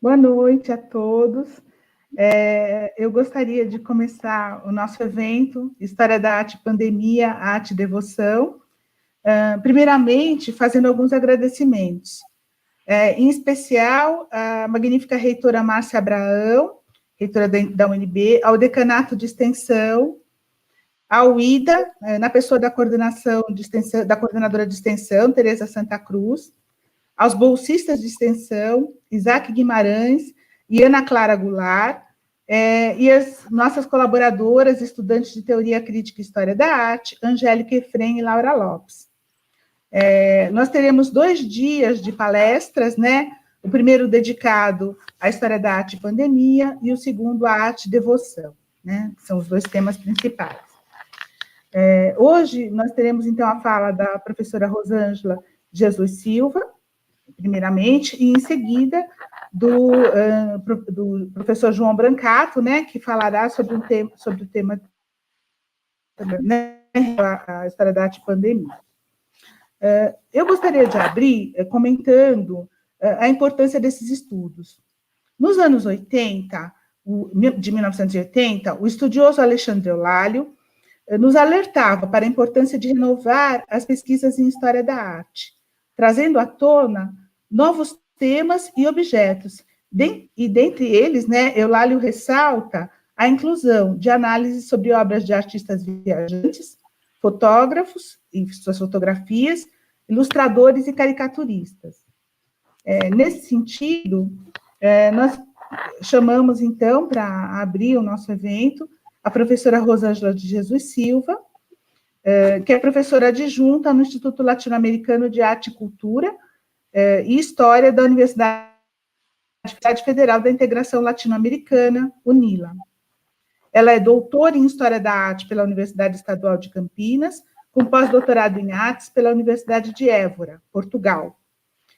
Boa noite a todos. Eu gostaria de começar o nosso evento, História da Arte Pandemia, Arte e Devoção, primeiramente fazendo alguns agradecimentos. Em especial, a magnífica reitora Márcia Abraão, reitora da UNB, ao Decanato de Extensão, ao IDA, na pessoa da coordenação de extensão, da coordenadora de extensão, Tereza Santa Cruz, aos bolsistas de extensão, Isaac Guimarães e Ana Clara Goulart, e as nossas colaboradoras, estudantes de Teoria Crítica e História da Arte, Angélica Efrem e Laura Lopes. Nós teremos 2 dias de palestras, né? O primeiro dedicado à História da Arte e Pandemia, e o segundo à Arte e Devoção, né? São os 2 temas principais. Hoje, nós teremos, então, a fala da professora Rosângela Jesus Silva, primeiramente, e em seguida do professor João Brancato, né, que falará sobre o tema, né, a História da Arte e Pandemia. Eu gostaria de abrir comentando a importância desses estudos. Nos anos 80, de 1980, o estudioso Alexandre Eulálio nos alertava para a importância de renovar as pesquisas em História da Arte, trazendo à tona novos temas e objetos. E dentre eles, né, Eulálio ressalta a inclusão de análises sobre obras de artistas viajantes, fotógrafos e suas fotografias, ilustradores e caricaturistas. Nesse sentido, nós chamamos, então, para abrir o nosso evento, a professora Rosângela de Jesus Silva, que é professora adjunta no Instituto Latino-Americano de Arte e Cultura e História da Universidade Federal da Integração Latino-Americana, UNILA. Ela é doutora em História da Arte pela Universidade Estadual de Campinas, com pós-doutorado em Artes pela Universidade de Évora, Portugal.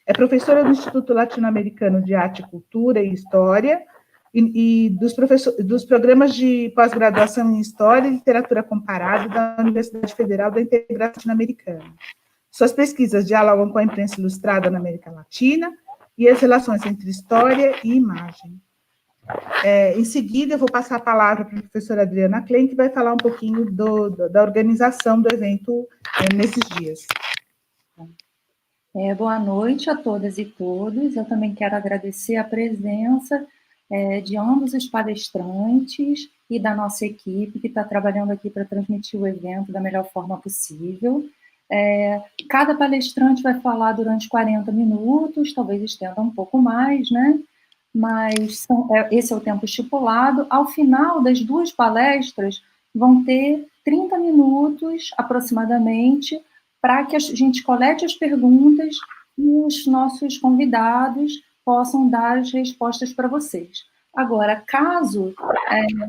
É professora do Instituto Latino-Americano de Arte e Cultura e História e dos programas de pós-graduação em História e Literatura Comparada da Universidade Federal da Integração Latino-Americana. Suas pesquisas dialogam com a imprensa ilustrada na América Latina e as relações entre história e imagem. Em seguida, eu vou passar a palavra para a professora Adriana Klein, que vai falar um pouquinho da organização do evento nesses dias. Boa noite a todas e todos. Eu também quero agradecer a presença de ambos os palestrantes e da nossa equipe que está trabalhando aqui para transmitir o evento da melhor forma possível. Cada palestrante vai falar durante 40 minutos, talvez estenda um pouco mais, né? Mas esse é o tempo estipulado. Ao final das 2 palestras, vão ter 30 minutos, aproximadamente, para que a gente colete as perguntas e os nossos convidados possam dar as respostas para vocês. Agora, caso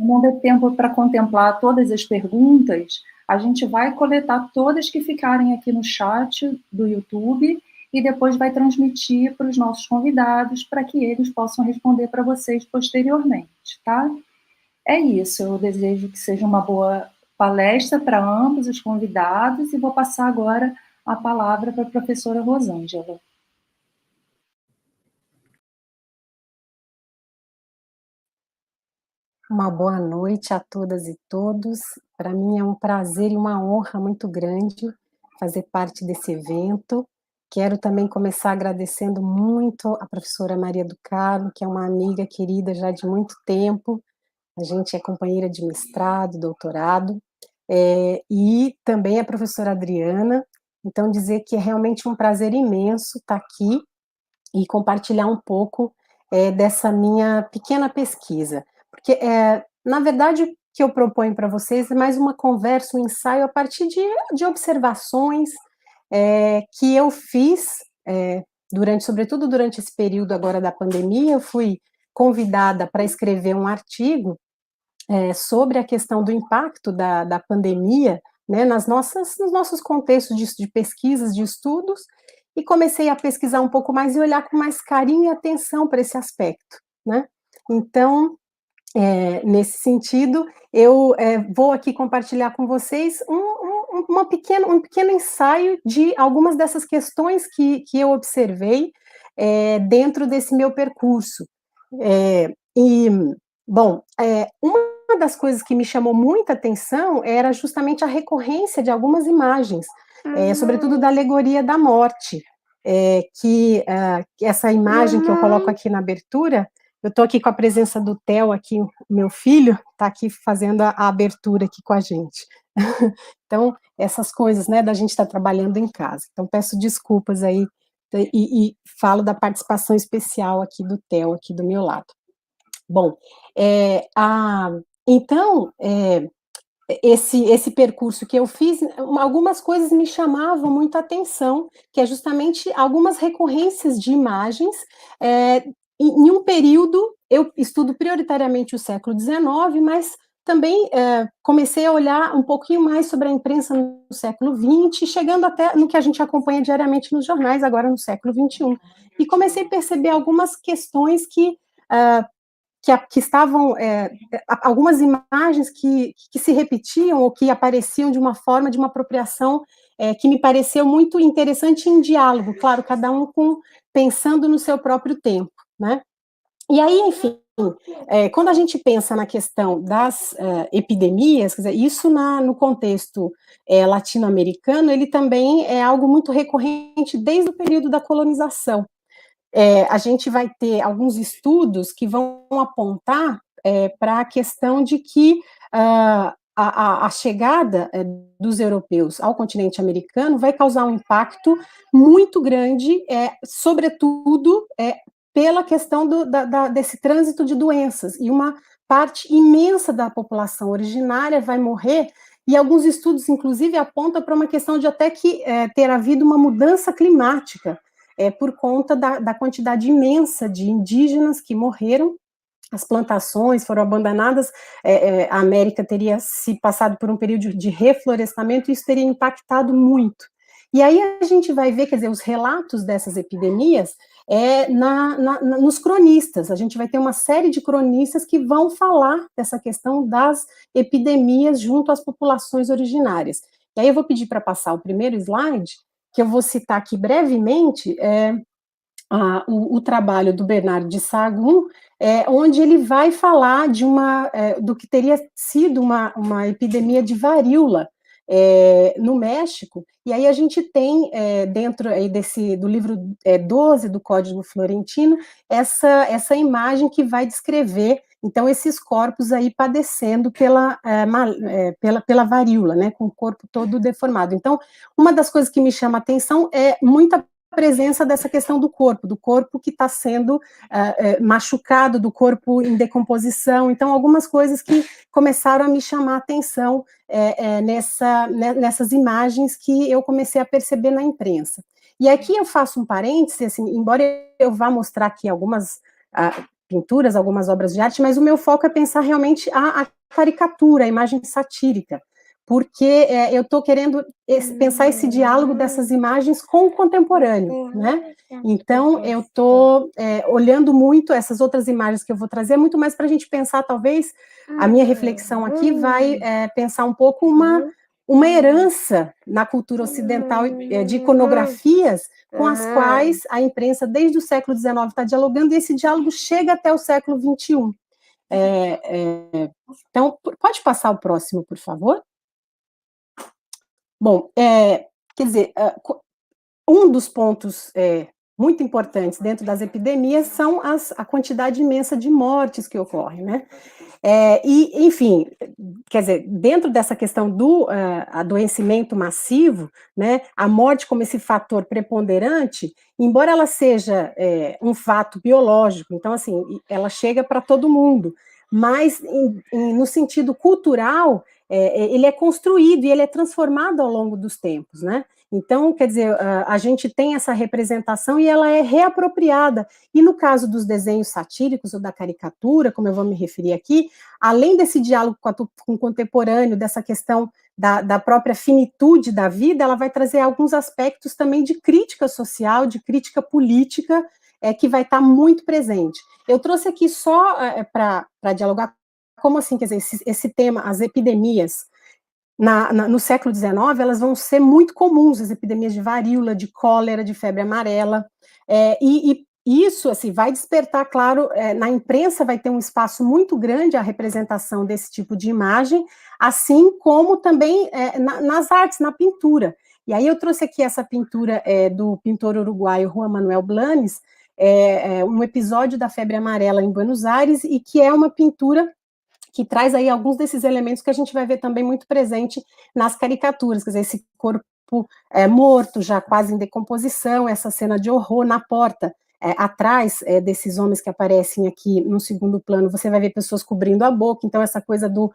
não dê tempo para contemplar todas as perguntas, a gente vai coletar todas que ficarem aqui no chat do YouTube e depois vai transmitir para os nossos convidados para que eles possam responder para vocês posteriormente, tá? É isso, eu desejo que seja uma boa palestra para ambos os convidados e vou passar agora a palavra para a professora Rosângela. Uma boa noite a todas e todos. Para mim é um prazer e uma honra muito grande fazer parte desse evento. Quero também começar agradecendo muito a professora Maria do Carmo, que é uma amiga querida já de muito tempo. A gente é companheira de mestrado, doutorado, e também a professora Adriana. Então, dizer que é realmente um prazer imenso estar aqui e compartilhar um pouco dessa minha pequena pesquisa. Porque, na verdade, o que eu proponho para vocês é mais uma conversa, um ensaio a partir de observações que eu fiz, sobretudo durante esse período agora da pandemia. Eu fui convidada para escrever um artigo sobre a questão do impacto da pandemia, né, nos nossos contextos de pesquisas, de estudos, e comecei a pesquisar um pouco mais e olhar com mais carinho e atenção para esse aspecto, né? Então, nesse sentido, eu vou aqui compartilhar com vocês um pequeno ensaio de algumas dessas questões que eu observei dentro desse meu percurso. Bom, uma das coisas que me chamou muita atenção era justamente a recorrência de algumas imagens, sobretudo da alegoria da morte, que essa imagem que eu coloco aqui na abertura, eu estou aqui com a presença do Theo, aqui, meu filho, está aqui fazendo a abertura aqui com a gente. Então, essas coisas, né, da gente estar trabalhando em casa. Então, peço desculpas aí, e falo da participação especial aqui do Theo, aqui do meu lado. Bom, então, esse percurso que eu fiz, algumas coisas me chamavam muita atenção, que é justamente algumas recorrências de imagens, em um período, eu estudo prioritariamente o século XIX, mas também comecei a olhar um pouquinho mais sobre a imprensa no século XX, chegando até no que a gente acompanha diariamente nos jornais, agora no século XXI. E comecei a perceber algumas questões que estavam, algumas imagens que se repetiam ou que apareciam de uma forma, de uma apropriação que me pareceu muito interessante em diálogo, claro, cada um pensando no seu próprio tempo, né? E aí, enfim, quando a gente pensa na questão das epidemias, quer dizer, isso no contexto latino-americano, ele também é algo muito recorrente desde o período da colonização. A gente vai ter alguns estudos que vão apontar para a questão de que a chegada dos europeus ao continente americano vai causar um impacto muito grande, sobretudo pela questão desse trânsito de doenças, e uma parte imensa da população originária vai morrer, e alguns estudos, inclusive, apontam para uma questão de até que ter havido uma mudança climática, por conta da quantidade imensa de indígenas que morreram, as plantações foram abandonadas, a América teria se passado por um período de reflorestamento, e isso teria impactado muito. E aí a gente vai ver, quer dizer, os relatos dessas epidemias nos cronistas. A gente vai ter uma série de cronistas que vão falar dessa questão das epidemias junto às populações originárias. E aí eu vou pedir para passar o primeiro slide, que eu vou citar aqui brevemente, o trabalho do Bernard de Sahagún, onde ele vai falar do que teria sido uma epidemia de varíola no México, e aí a gente tem, dentro aí do livro 12 do Código Florentino, essa imagem que vai descrever, então, esses corpos aí padecendo pela varíola, né, com o corpo todo deformado. Então, uma das coisas que me chama a atenção é muita presença dessa questão do corpo que está sendo machucado, do corpo em decomposição. Então, algumas coisas que começaram a me chamar a atenção nessas imagens que eu comecei a perceber na imprensa. E aqui eu faço um parêntese, assim, embora eu vá mostrar aqui algumas pinturas, algumas obras de arte, mas o meu foco é pensar realmente a caricatura, a imagem satírica, porque eu estou querendo pensar esse diálogo dessas imagens com o contemporâneo, né? Então, eu estou olhando muito essas outras imagens que eu vou trazer, muito mais para a gente pensar, talvez, a minha reflexão aqui vai pensar um pouco uma herança na cultura ocidental de iconografias com as quais a imprensa, desde o século XIX, está dialogando, e esse diálogo chega até o século XXI. Então, pode passar o próximo, por favor? Bom, quer dizer, um dos pontos muito importantes dentro das epidemias são a quantidade imensa de mortes que ocorrem, né? E, enfim, quer dizer, dentro dessa questão do adoecimento massivo, né, a morte como esse fator preponderante, embora ela seja um fato biológico, então, assim, ela chega para todo mundo, mas no sentido cultural, ele é construído e ele é transformado ao longo dos tempos, né? Então, quer dizer, a gente tem essa representação e ela é reapropriada. E no caso dos desenhos satíricos ou da caricatura, como eu vou me referir aqui, além desse diálogo com o contemporâneo, dessa questão da própria finitude da vida, ela vai trazer alguns aspectos também de crítica social, de crítica política, que vai estar muito presente. Eu trouxe aqui só para dialogar, como assim, quer dizer, esse tema, as epidemias, no século XIX, elas vão ser muito comuns, as epidemias de varíola, de cólera, de febre amarela, e isso, assim, vai despertar, claro, na imprensa vai ter um espaço muito grande a representação desse tipo de imagem, assim como também nas artes, na pintura. E aí eu trouxe aqui essa pintura do pintor uruguaio Juan Manuel Blanes, um episódio da febre amarela em Buenos Aires, e que é uma pintura que traz aí alguns desses elementos que a gente vai ver também muito presente nas caricaturas, quer dizer, esse corpo morto, já quase em decomposição, essa cena de horror na porta, atrás desses homens que aparecem aqui no segundo plano, você vai ver pessoas cobrindo a boca, então essa coisa do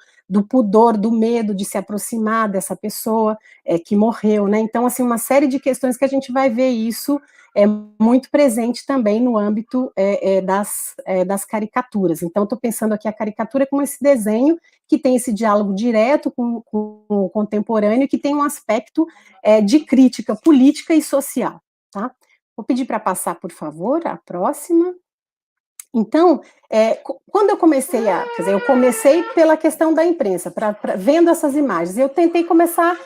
pudor, do medo de se aproximar dessa pessoa que morreu, né? Então, assim, uma série de questões que a gente vai ver isso muito presente também no âmbito das caricaturas. Então, estou pensando aqui a caricatura como esse desenho que tem esse diálogo direto com o contemporâneo, que tem um aspecto de crítica política e social, tá? Vou pedir para passar, por favor, a próxima. Então, quando eu comecei quer dizer, eu comecei pela questão da imprensa, vendo essas imagens, eu tentei começar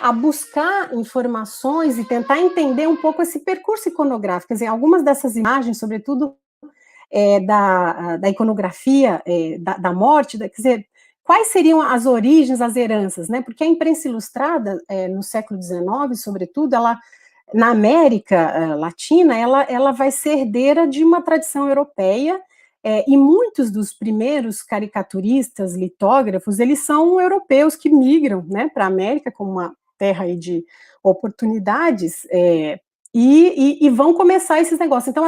a buscar informações e tentar entender um pouco esse percurso iconográfico, quer dizer, algumas dessas imagens, sobretudo da iconografia da morte, quer dizer, quais seriam as origens, as heranças, né? Porque a imprensa ilustrada, no século XIX, sobretudo, ela, na América Latina, ela vai ser herdeira de uma tradição europeia, e muitos dos primeiros caricaturistas, litógrafos, eles são europeus que migram, né, para a América como uma terra aí de oportunidades, e vão começar esses negócios, então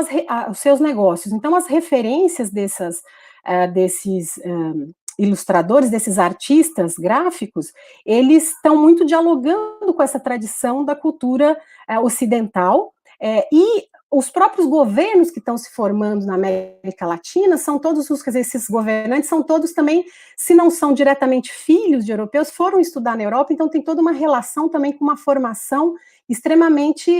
os seus negócios. Então as referências desses ilustradores, desses artistas gráficos, eles estão muito dialogando com essa tradição da cultura ocidental, e os próprios governos que estão se formando na América Latina são todos quer dizer, esses governantes são todos também, se não são diretamente filhos de europeus, foram estudar na Europa, então tem toda uma relação também com uma formação extremamente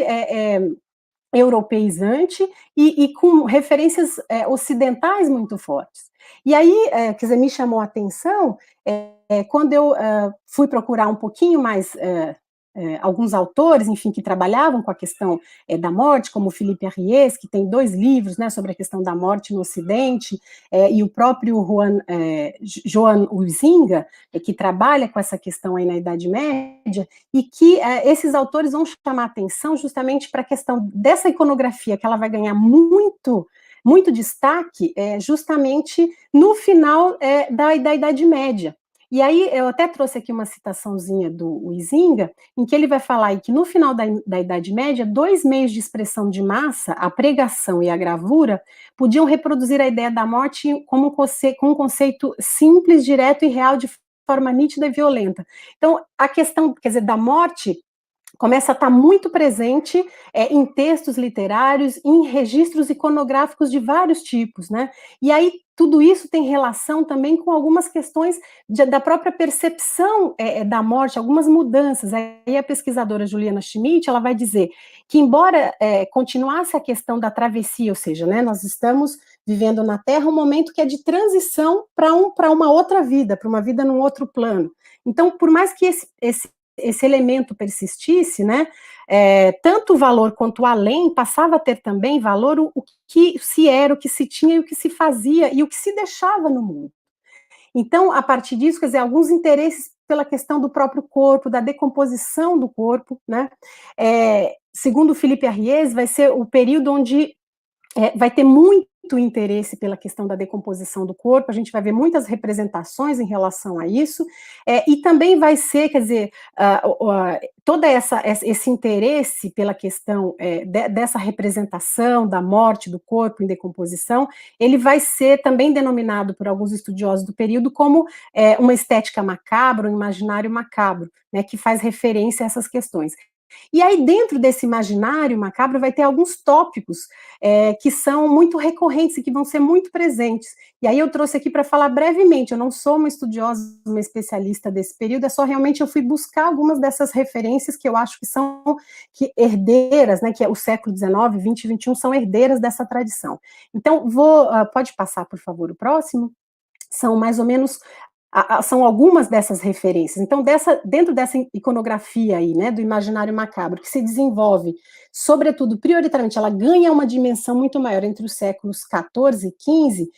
europeizante e com referências ocidentais muito fortes. E aí, quer dizer, me chamou a atenção quando eu fui procurar um pouquinho mais alguns autores, enfim, que trabalhavam com a questão da morte, como o Philippe Arriès, que tem 2 livros, né, sobre a questão da morte no Ocidente, e o próprio Joan Huizinga, que trabalha com essa questão aí na Idade Média, e que esses autores vão chamar atenção justamente para a questão dessa iconografia, que ela vai ganhar muito destaque justamente no final da Idade Média. E aí, eu até trouxe aqui uma citaçãozinha do Huizinga, em que ele vai falar aí que no final da Idade Média, 2 meios de expressão de massa, a pregação e a gravura, podiam reproduzir a ideia da morte como um conceito simples, direto e real, de forma nítida e violenta. Então, a questão, quer dizer, da morte começa a estar muito presente em textos literários, em registros iconográficos de vários tipos, né? E aí tudo isso tem relação também com algumas questões da própria percepção da morte, algumas mudanças. Aí a pesquisadora Juliana Schmidt, ela vai dizer que embora continuasse a questão da travessia, ou seja, né, nós estamos vivendo na Terra um momento que é de transição para uma outra vida, para uma vida num outro plano. Então, por mais que esse elemento persistisse, né, tanto o valor quanto o além passava a ter também valor o que se era, o que se tinha e o que se fazia e o que se deixava no mundo. Então, a partir disso, quer dizer, alguns interesses pela questão do próprio corpo, da decomposição do corpo, né, segundo Philippe Arriès, vai ser o período onde vai ter muito interesse pela questão da decomposição do corpo, a gente vai ver muitas representações em relação a isso, e também vai ser, quer dizer, todo esse interesse pela questão dessa representação da morte do corpo em decomposição, ele vai ser também denominado por alguns estudiosos do período como uma estética macabra, um imaginário macabro, né, que faz referência a essas questões. E aí, dentro desse imaginário macabro, vai ter alguns tópicos que são muito recorrentes e que vão ser muito presentes. E aí eu trouxe aqui para falar brevemente, eu não sou uma estudiosa, uma especialista desse período, é só realmente eu fui buscar algumas dessas referências que eu acho que são herdeiras, né, que é o século XIX, XX e XXI, são herdeiras dessa tradição. Então, pode passar, por favor, o próximo? São mais ou menos são algumas dessas referências. Então, dentro dessa iconografia aí, né, do imaginário macabro, que se desenvolve, sobretudo, prioritariamente, ela ganha uma dimensão muito maior entre os séculos XIV e XV,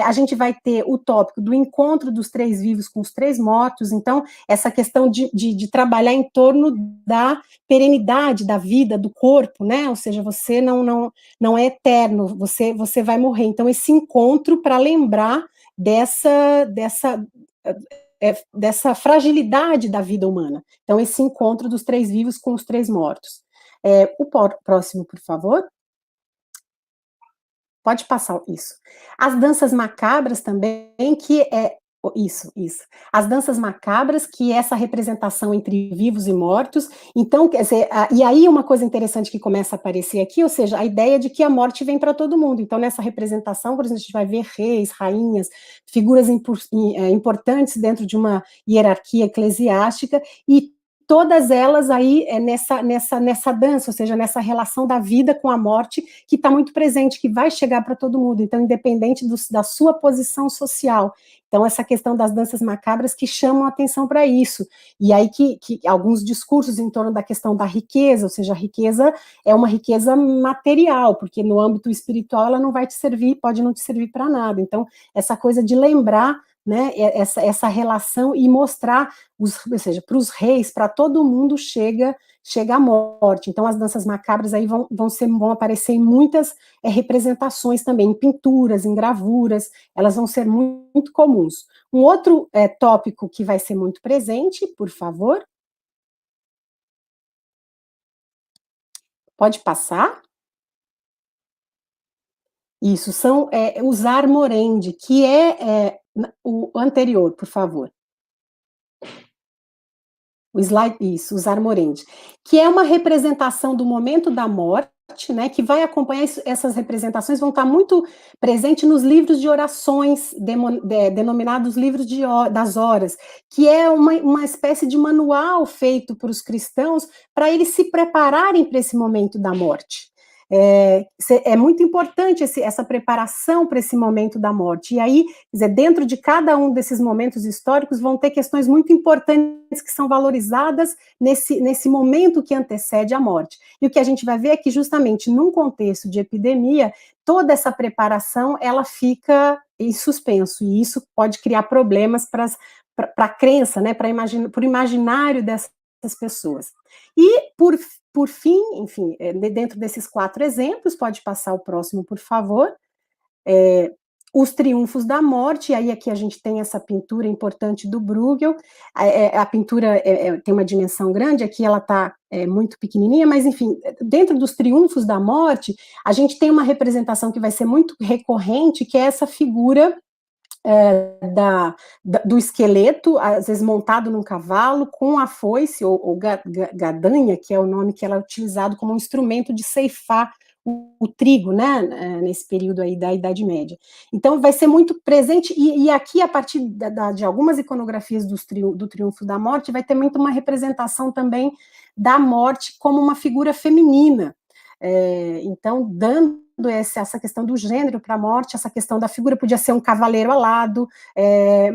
a gente vai ter o tópico do encontro dos três vivos com os três mortos. Então, essa questão de trabalhar em torno da perenidade da vida, do corpo, né? Ou seja, você não é eterno, você vai morrer. Então, esse encontro para lembrar dessa fragilidade da vida humana. Então, esse encontro dos três vivos com os três mortos. O próximo, por favor. Pode passar isso. As danças macabras também, que é isso. As danças macabras, que é essa representação entre vivos e mortos. Então, quer dizer, e aí uma coisa interessante que começa a aparecer aqui, ou seja, a ideia de que a morte vem para todo mundo. Então, nessa representação, por exemplo, a gente vai ver reis, rainhas, figuras importantes dentro de uma hierarquia eclesiástica, e todas elas aí nessa dança, ou seja, nessa relação da vida com a morte, que está muito presente, que vai chegar para todo mundo, então, independente da sua posição social. Então, essa questão das danças macabras que chamam a atenção para isso. E aí que alguns discursos em torno da questão da riqueza, ou seja, a riqueza é uma riqueza material, porque no âmbito espiritual ela não vai te servir, pode não te servir para nada. Então, essa coisa de lembrar, né, essa relação e mostrar, ou seja, para os reis, para todo mundo chega a morte. Então, as danças macabras aí vão aparecer em muitas representações também, em pinturas, em gravuras, elas vão ser muito comuns. Um outro tópico que vai ser muito presente, por favor. Pode passar. Isso, são os armorendi, que o anterior, por favor. O slide, isso, os armorendi, que é uma representação do momento da morte, né, que vai acompanhar essas representações, vão estar muito presentes nos livros de orações, denominados livros das horas, que é uma espécie de manual feito por os cristãos para eles se prepararem para esse momento da morte. É muito importante essa preparação para esse momento da morte. E aí, quer dizer, dentro de cada um desses momentos históricos vão ter questões muito importantes que são valorizadas nesse momento que antecede a morte. E o que a gente vai ver é que justamente num contexto de epidemia, toda essa preparação ela fica em suspenso, e isso pode criar problemas para a crença, né, para o imaginário dessas pessoas. E, por fim, enfim, dentro desses 4 exemplos, pode passar o próximo, por favor, os triunfos da morte, e aí aqui a gente tem essa pintura importante do Bruegel, a pintura tem uma dimensão grande, aqui ela está muito pequenininha, mas enfim, dentro dos triunfos da morte, a gente tem uma representação que vai ser muito recorrente, que é essa figura do esqueleto, às vezes montado num cavalo, com a foice, ou gadanha, que é o nome que ela é utilizado como um instrumento de ceifar o trigo, né, nesse período aí da Idade Média. Então, vai ser muito presente, e aqui, a partir de algumas iconografias do Triunfo da Morte, vai ter muito uma representação também da morte como uma figura feminina. Então, dando essa questão do gênero para a morte, essa questão da figura podia ser um cavaleiro alado,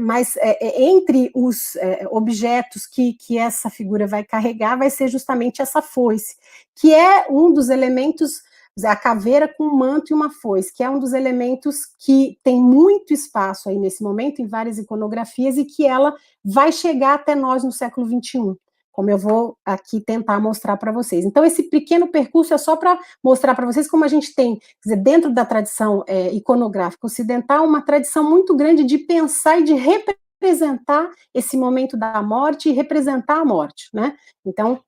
mas entre os objetos que essa figura vai carregar, vai ser justamente essa foice, que é um dos elementos, a caveira com um manto e uma foice, que é um dos elementos que tem muito espaço aí nesse momento, em várias iconografias, e que ela vai chegar até nós no século XXI, como eu vou aqui tentar mostrar para vocês. Então, esse pequeno percurso é só para mostrar para vocês como a gente tem, quer dizer, dentro da tradição iconográfica ocidental, uma tradição muito grande de pensar e de representar esse momento da morte e representar a morte, né? Então,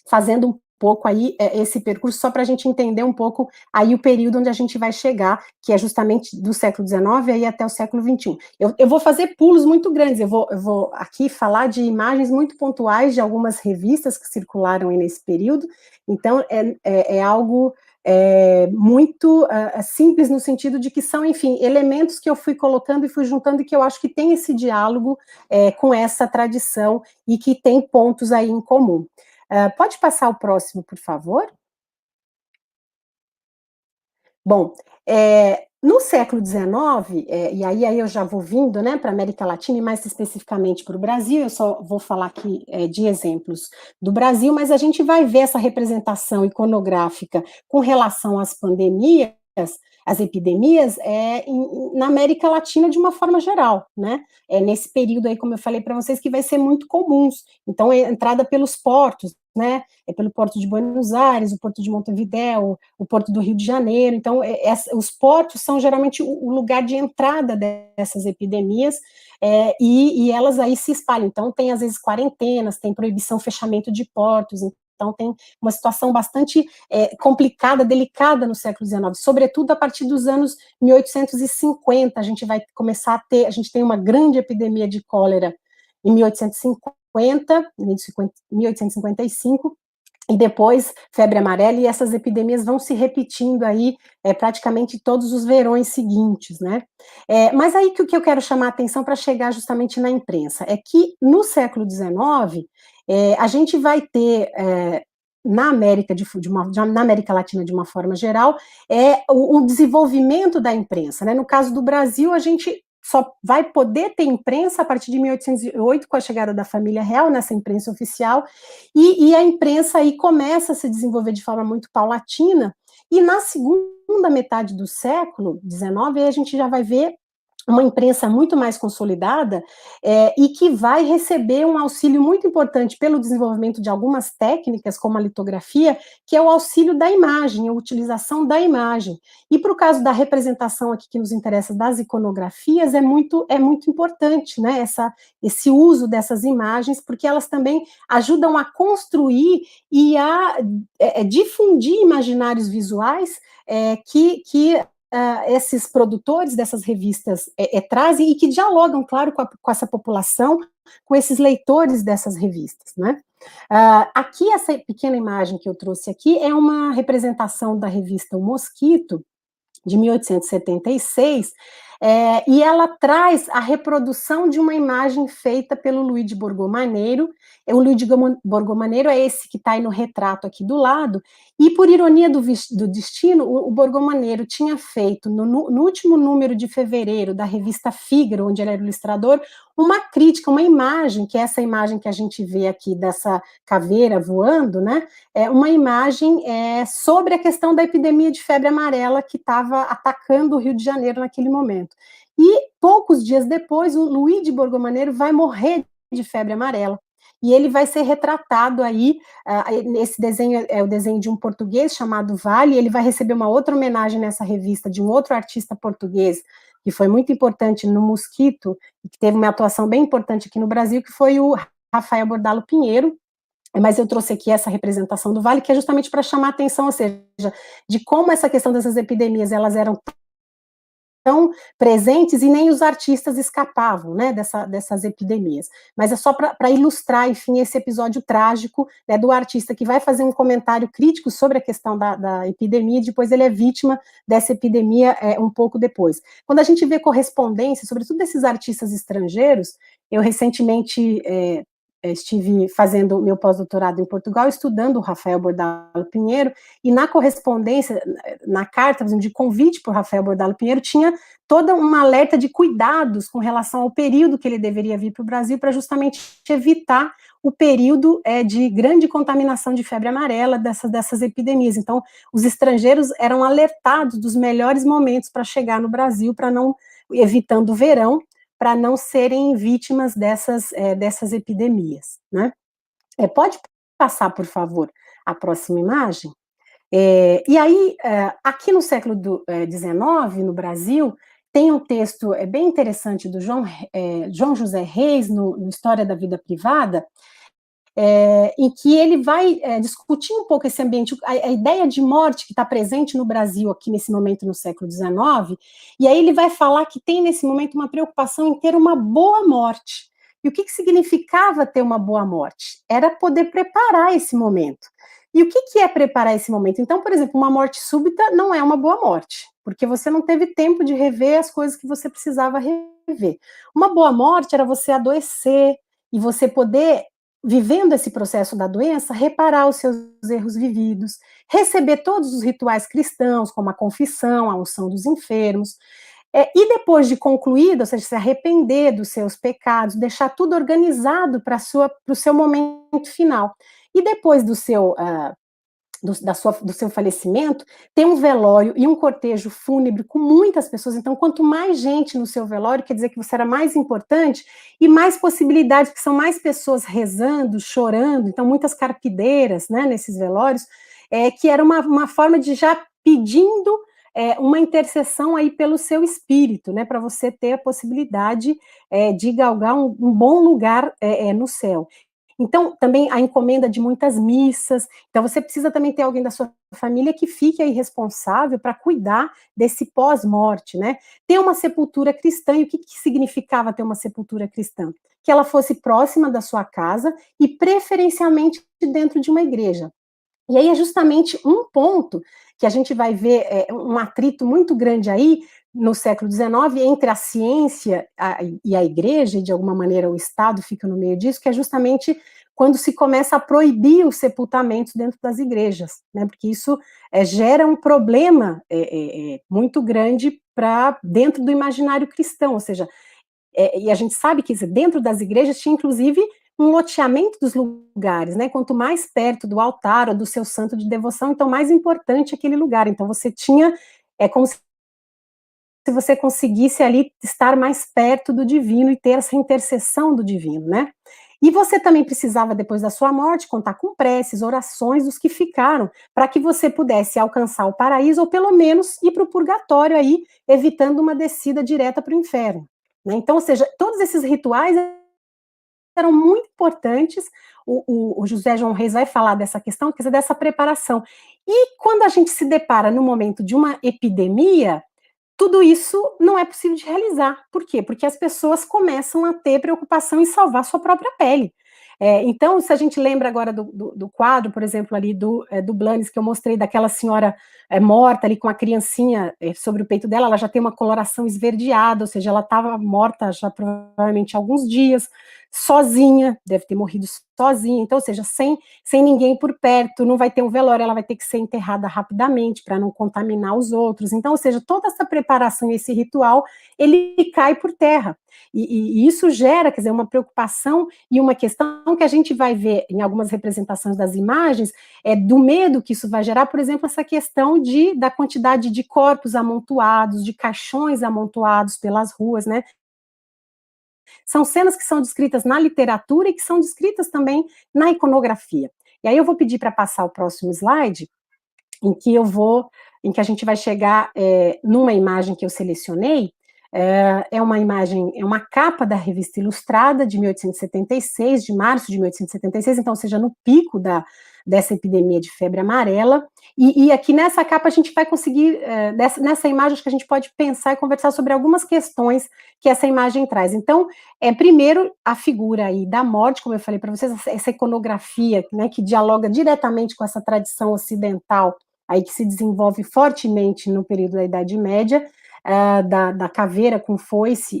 fazendo um pouco aí esse percurso, só para a gente entender um pouco aí o período onde a gente vai chegar, que é justamente do século XIX aí até o século XXI. Eu vou fazer pulos muito grandes, eu vou aqui falar de imagens muito pontuais de algumas revistas que circularam aí nesse período, então é algo muito simples no sentido de que são, enfim, elementos que eu fui colocando e fui juntando e que eu acho que tem esse diálogo com essa tradição e que tem pontos aí em comum. Pode passar o próximo, por favor? Bom, No século XIX, e aí eu já vou vindo, né, para a América Latina e mais especificamente para o Brasil, eu só vou falar aqui de exemplos do Brasil, mas a gente vai ver essa representação iconográfica com relação às pandemias, às epidemias, na América Latina de uma forma geral, né? Nesse período aí, como eu falei para vocês, que vai ser muito comuns. Então, entrada pelos portos, né? Pelo Porto de Buenos Aires, o Porto de Montevidéu, o Porto do Rio de Janeiro. Então, os portos são geralmente o lugar de entrada dessas epidemias, e elas aí se espalham. Então, tem às vezes quarentenas, tem proibição, fechamento de portos. Então, tem uma situação bastante complicada, delicada no século XIX, sobretudo a partir dos anos 1850, a gente vai começar a ter, a gente tem uma grande epidemia de cólera em 1855, e depois febre amarela, e essas epidemias vão se repetindo aí praticamente todos os verões seguintes, né? Mas aí que o que eu quero chamar a atenção para chegar justamente na imprensa é que no século XIX a gente vai ter na América na América Latina de uma forma geral o desenvolvimento da imprensa, né? No caso do Brasil, a gente só vai poder ter imprensa a partir de 1808, com a chegada da família real, nessa imprensa oficial, e a imprensa aí começa a se desenvolver de forma muito paulatina, e na segunda metade do século XIX, a gente já vai ver uma imprensa muito mais consolidada e que vai receber um auxílio muito importante pelo desenvolvimento de algumas técnicas, como a litografia, que é o auxílio da imagem, a utilização da imagem. E para o caso da representação aqui que nos interessa das iconografias, é muito importante, né, esse uso dessas imagens, porque elas também ajudam a construir e a difundir imaginários visuais que esses produtores dessas revistas trazem e que dialogam, claro, com essa população, com esses leitores dessas revistas, né? Aqui, essa pequena imagem que eu trouxe aqui é uma representação da revista O Mosquito, de 1876, e ela traz a reprodução de uma imagem feita pelo Luigi Borgomaneiro. O Luigi Borgomaneiro é esse que está aí no retrato aqui do lado, e por ironia do destino, o Borgomaneiro tinha feito, no último número de fevereiro da revista Figaro, onde ele era ilustrador, uma crítica, uma imagem, que é essa imagem que a gente vê aqui dessa caveira voando, né? Uma imagem sobre a questão da epidemia de febre amarela que estava atacando o Rio de Janeiro naquele momento. E poucos dias depois, o Luigi Borgomaneiro vai morrer de febre amarela. E ele vai ser retratado aí, esse desenho é o desenho de um português chamado Vale, ele vai receber uma outra homenagem nessa revista de um outro artista português, que foi muito importante no Mosquito, e que teve uma atuação bem importante aqui no Brasil, que foi o Rafael Bordalo Pinheiro. Mas eu trouxe aqui essa representação do Vale, que é justamente para chamar a atenção, ou seja, de como essa questão dessas epidemias, elas eram tão presentes e nem os artistas escapavam, né, dessas epidemias. Mas é só para ilustrar, enfim, esse episódio trágico, né, do artista que vai fazer um comentário crítico sobre a questão da epidemia, e depois ele é vítima dessa epidemia um pouco depois. Quando a gente vê correspondência, sobretudo desses artistas estrangeiros, eu recentemente estive fazendo meu pós-doutorado em Portugal, estudando o Rafael Bordalo Pinheiro, e na correspondência, na carta de convite para o Rafael Bordalo Pinheiro, tinha toda uma alerta de cuidados com relação ao período que ele deveria vir para o Brasil, para justamente evitar o período de grande contaminação de febre amarela dessas epidemias. Então, os estrangeiros eram alertados dos melhores momentos para chegar no Brasil, para não, evitando o verão, para não serem vítimas dessas epidemias, né? Pode passar, por favor, a próxima imagem? E aí, aqui no século XIX, no Brasil, tem um texto bem interessante do João José Reis, no História da Vida Privada, em que ele vai discutir um pouco esse ambiente, a ideia de morte que está presente no Brasil aqui nesse momento no século XIX, e aí ele vai falar que tem nesse momento uma preocupação em ter uma boa morte. E o que significava ter uma boa morte? Era poder preparar esse momento. E o que é preparar esse momento? Então, por exemplo, uma morte súbita não é uma boa morte, porque você não teve tempo de rever as coisas que você precisava rever. Uma boa morte era você adoecer e você poder vivendo esse processo da doença, reparar os seus erros vividos, receber todos os rituais cristãos, como a confissão, a unção dos enfermos, e depois de concluído, ou seja, se arrepender dos seus pecados, deixar tudo organizado para o seu momento final. E depois do seu falecimento, tem um velório e um cortejo fúnebre com muitas pessoas. Então, quanto mais gente no seu velório, quer dizer que você era mais importante e mais possibilidades, porque são mais pessoas rezando, chorando. Então, muitas carpideiras, né, nesses velórios, que era uma forma de já pedindo uma intercessão aí pelo seu espírito, né, para você ter a possibilidade de galgar um bom lugar no céu. Então, também a encomenda de muitas missas. Então, você precisa também ter alguém da sua família que fique aí responsável para cuidar desse pós-morte, né? Ter uma sepultura cristã. E o que significava ter uma sepultura cristã? Que ela fosse próxima da sua casa e preferencialmente dentro de uma igreja. E aí é justamente um ponto que a gente vai ver um atrito muito grande aí no século XIX entre a ciência e a igreja, e de alguma maneira o Estado fica no meio disso, que é justamente quando se começa a proibir os sepultamentos dentro das igrejas, né, porque isso gera um problema muito grande para dentro do imaginário cristão, ou seja, e a gente sabe que dentro das igrejas tinha inclusive um loteamento dos lugares, né? Quanto mais perto do altar ou do seu santo de devoção, então mais importante aquele lugar. Então você tinha, como se você conseguisse ali estar mais perto do divino e ter essa intercessão do divino, né? E você também precisava, depois da sua morte, contar com preces, orações dos que ficaram, para que você pudesse alcançar o paraíso, ou pelo menos ir para o purgatório aí, evitando uma descida direta para o inferno, né? Então, ou seja, todos esses rituais eram muito importantes. O José João Reis vai falar dessa questão, quer dizer, dessa preparação. E quando a gente se depara no momento de uma epidemia, tudo isso não é possível de realizar. Por quê? Porque as pessoas começam a ter preocupação em salvar sua própria pele. Então, se a gente lembra agora do quadro, por exemplo, ali do Blanes, que eu mostrei daquela senhora morta ali com a criancinha sobre o peito dela, ela já tem uma coloração esverdeada, ou seja, ela estava morta já provavelmente há alguns dias, sozinha, deve ter morrido sozinha, então, ou seja, sem ninguém por perto, não vai ter um velório, ela vai ter que ser enterrada rapidamente para não contaminar os outros. Então, ou seja, toda essa preparação, esse ritual, ele cai por terra. E isso gera, quer dizer, uma preocupação e uma questão que a gente vai ver em algumas representações das imagens, do medo que isso vai gerar, por exemplo, essa questão da quantidade de corpos amontoados, de caixões amontoados pelas ruas, né? São cenas que são descritas na literatura e que são descritas também na iconografia. E aí eu vou pedir para passar o próximo slide, em que a gente vai chegar numa imagem que eu selecionei. É uma imagem, é uma capa da Revista Ilustrada de 1876, de março de 1876, então, ou seja, no pico dessa epidemia de febre amarela, e aqui nessa capa a gente vai conseguir, nessa imagem, acho que a gente pode pensar e conversar sobre algumas questões que essa imagem traz. Então, primeiro, a figura aí da morte, como eu falei para vocês, essa iconografia, né, que dialoga diretamente com essa tradição ocidental, aí que se desenvolve fortemente no período da Idade Média, da caveira com foice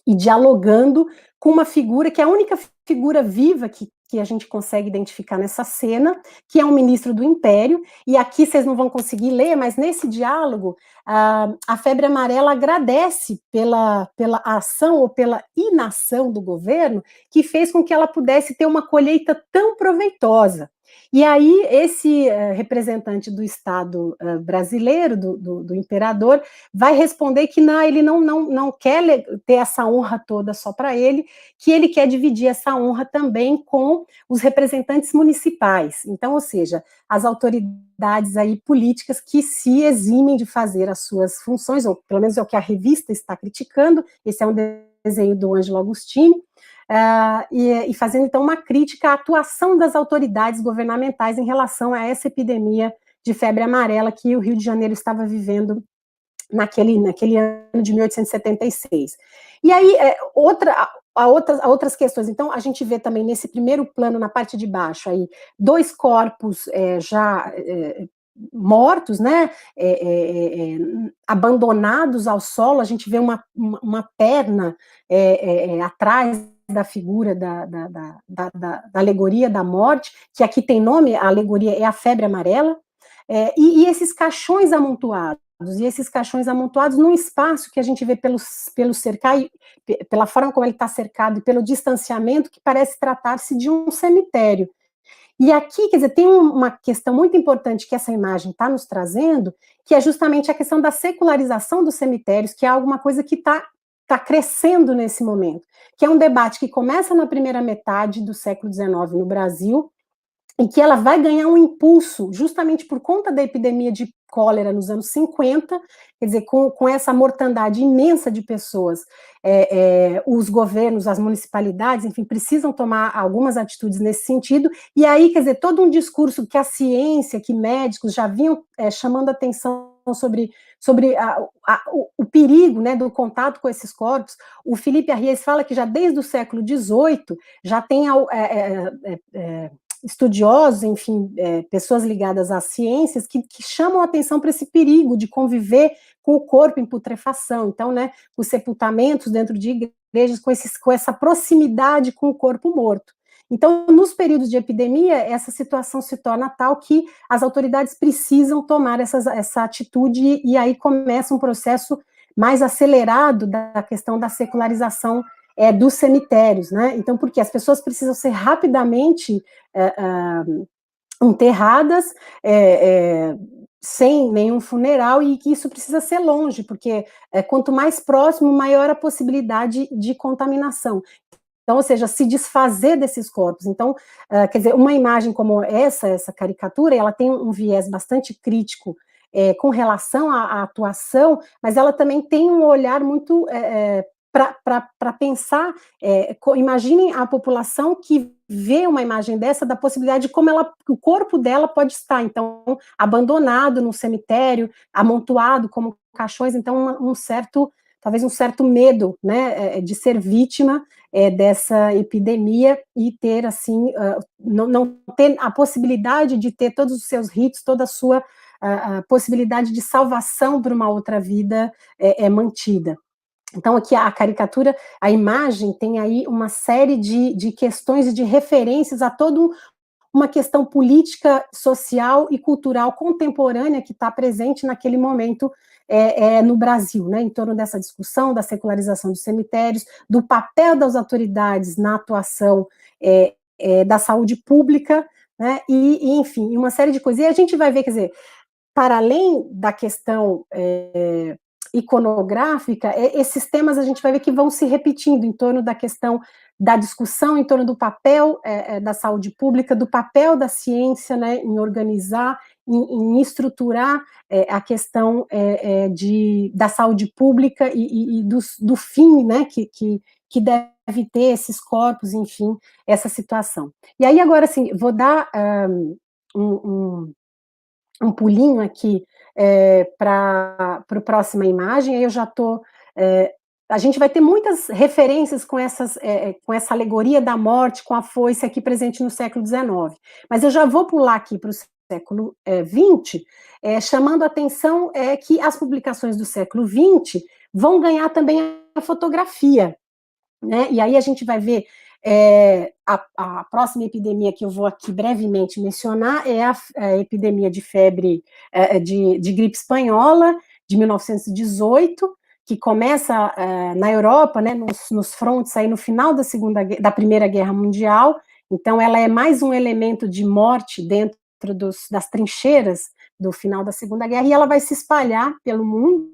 e dialogando com uma figura que é a única figura viva que a gente consegue identificar nessa cena, que é um ministro do Império, e aqui vocês não vão conseguir ler, mas nesse diálogo, a febre amarela agradece pela ação ou pela inação do governo, que fez com que ela pudesse ter uma colheita tão proveitosa. E aí, esse representante do Estado brasileiro, do imperador, vai responder que não, ele não quer ter essa honra toda só para ele, que ele quer dividir essa honra também com os representantes municipais. Então, ou seja, as autoridades aí políticas que se eximem de fazer as suas funções, ou pelo menos é o que a revista está criticando. Esse é um desenho do Ângelo Agostini, e fazendo, então, uma crítica à atuação das autoridades governamentais em relação a essa epidemia de febre amarela que o Rio de Janeiro estava vivendo naquele ano de 1876. E aí, outras questões. Então, a gente vê também nesse primeiro plano, na parte de baixo, aí, 2 corpos já mortos, né, abandonados ao solo. A gente vê uma perna atrás da figura da alegoria da morte, que aqui tem nome, a alegoria é a febre amarela, e esses caixões amontoados, num espaço que a gente vê pelo cercar, pela forma como ele está cercado e pelo distanciamento, que parece tratar-se de um cemitério. E aqui, quer dizer, tem uma questão muito importante que essa imagem está nos trazendo, que é justamente a questão da secularização dos cemitérios, que é alguma coisa que está crescendo nesse momento, que é um debate que começa na primeira metade do século XIX no Brasil, e que ela vai ganhar um impulso justamente por conta da epidemia de cólera nos anos 50, quer dizer, com essa mortandade imensa de pessoas, os governos, as municipalidades, enfim, precisam tomar algumas atitudes nesse sentido, e aí, quer dizer, todo um discurso que a ciência, que médicos já vinham chamando atenção sobre o perigo, né, do contato com esses corpos. O Felipe Arries fala que já desde o século XVIII já tem estudiosos, enfim, pessoas ligadas às ciências que chamam a atenção para esse perigo de conviver com o corpo em putrefação. Então, né, os sepultamentos dentro de igrejas com essa proximidade com o corpo morto. Então, nos períodos de epidemia, essa situação se torna tal que as autoridades precisam tomar essa atitude, e aí começa um processo mais acelerado da questão da secularização dos cemitérios, né? Então, porque as pessoas precisam ser rapidamente enterradas, sem nenhum funeral, e que isso precisa ser longe, porque quanto mais próximo, maior a possibilidade de contaminação. Então, ou seja, se desfazer desses corpos. Então, quer dizer, uma imagem como essa caricatura, ela tem um viés bastante crítico com relação à atuação, mas ela também tem um olhar muito para pensar, imaginem a população que vê uma imagem dessa, da possibilidade de como o corpo dela pode estar, então, abandonado num cemitério, amontoado como caixões, então talvez um certo medo, né, de ser vítima dessa epidemia e ter, assim, não ter a possibilidade de ter todos os seus ritos, toda a sua a possibilidade de salvação para uma outra vida mantida. Então, aqui a caricatura, a imagem tem aí uma série de questões e de referências a toda uma questão política, social e cultural contemporânea que está presente naquele momento no Brasil, né, em torno dessa discussão da secularização dos cemitérios, do papel das autoridades na atuação da saúde pública, né, e enfim, uma série de coisas. E a gente vai ver, quer dizer, para além da questão iconográfica, esses temas a gente vai ver que vão se repetindo em torno da questão da discussão, em torno do papel da saúde pública, do papel da ciência, né, em organizar, em estruturar a questão da saúde pública e do fim, né, que deve ter esses corpos, enfim, essa situação. E aí agora, assim, vou dar um pulinho aqui para a próxima imagem, aí eu já estou... a gente vai ter muitas referências com essa alegoria da morte, com a foice aqui presente no século XIX, mas eu já vou pular aqui para o século XX, chamando a atenção que as publicações do século XX vão ganhar também a fotografia, né? E aí a gente vai ver a próxima epidemia que eu vou aqui brevemente mencionar é a epidemia de febre de gripe espanhola, de 1918, que começa na Europa, né, nos frontes aí no final da Primeira Guerra Mundial. Então ela é mais um elemento de morte dentro das trincheiras do final da Segunda Guerra, e ela vai se espalhar pelo mundo,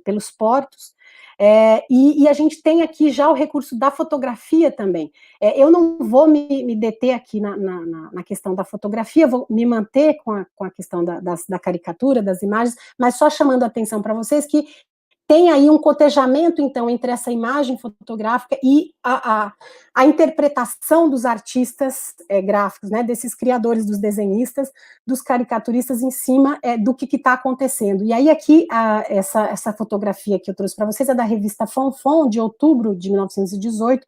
pelos portos. E a gente tem aqui já o recurso da fotografia também. Eu não vou me deter aqui na questão da fotografia, vou me manter com a questão da caricatura, das imagens, mas só chamando a atenção para vocês que tem aí um cotejamento, então, entre essa imagem fotográfica e a interpretação dos artistas gráficos, né, desses criadores, dos desenhistas, dos caricaturistas em cima do que está acontecendo. E aí aqui, essa fotografia que eu trouxe para vocês é da revista Fonfon, de outubro de 1918,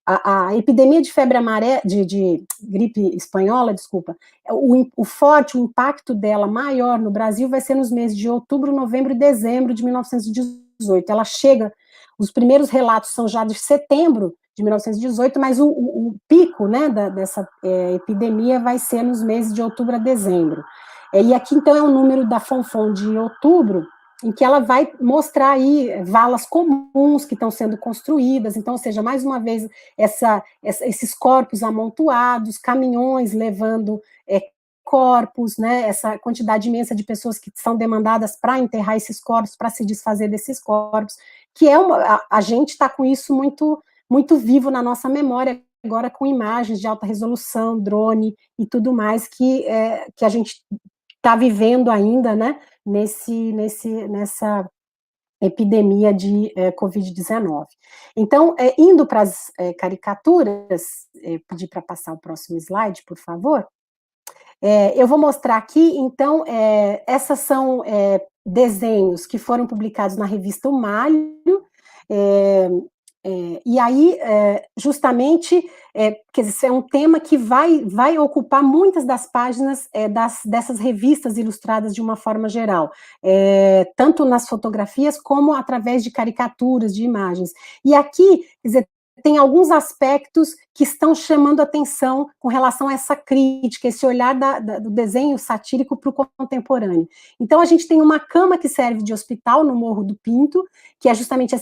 a epidemia de febre amarela, de gripe espanhola, desculpa, o impacto dela maior no Brasil vai ser nos meses de outubro, novembro e dezembro de 1918. Ela chega, os primeiros relatos são já de setembro de 1918, mas o pico, né, dessa epidemia vai ser nos meses de outubro a dezembro. E aqui, então, é o número da Fonfon de outubro, em que ela vai mostrar aí valas comuns que estão sendo construídas, então, ou seja, mais uma vez, esses corpos amontoados, caminhões levando corpos, né, essa quantidade imensa de pessoas que são demandadas para enterrar esses corpos, para se desfazer desses corpos, que a gente está com isso muito, muito vivo na nossa memória, agora com imagens de alta resolução, drone e tudo mais, que a gente está vivendo ainda, né, nessa epidemia de Covid-19. Então, indo para as caricaturas, pedir para passar o próximo slide, por favor. Eu vou mostrar aqui, então, essas são desenhos que foram publicados na revista O Malho, e aí, justamente, quer dizer, é um tema que vai ocupar muitas das páginas dessas revistas ilustradas de uma forma geral, tanto nas fotografias como através de caricaturas, de imagens. E aqui, quer dizer, tem alguns aspectos que estão chamando atenção com relação a essa crítica, esse olhar do desenho satírico para o contemporâneo. Então, a gente tem uma cama que serve de hospital no Morro do Pinto, que é justamente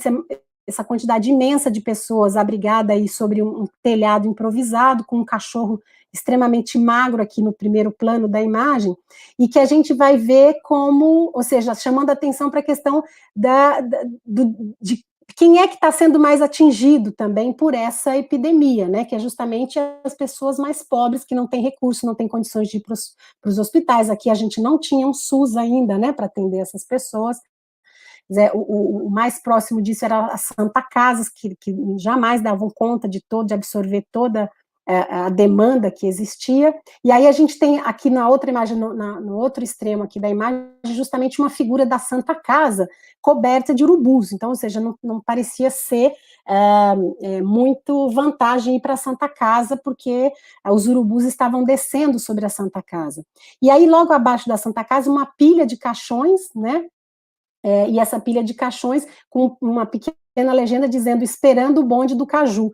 essa quantidade imensa de pessoas abrigada aí sobre um telhado improvisado, com um cachorro extremamente magro aqui no primeiro plano da imagem, e que a gente vai ver como, ou seja, chamando atenção para a questão de quem é que está sendo mais atingido também por essa epidemia, né, que é justamente as pessoas mais pobres, que não têm recurso, não têm condições de ir para os hospitais. Aqui a gente não tinha um SUS ainda, né, para atender essas pessoas. O mais próximo disso era as Santa Casas, que jamais davam conta de absorver toda a demanda que existia. E aí a gente tem aqui na outra imagem, no outro extremo aqui da imagem, justamente uma figura da Santa Casa coberta de urubus. Então, ou seja, não parecia ser muito vantagem ir para a Santa Casa, porque os urubus estavam descendo sobre a Santa Casa. E aí, logo abaixo da Santa Casa, uma pilha de caixões, né? E essa pilha de caixões com uma pequena legenda dizendo esperando o bonde do Caju.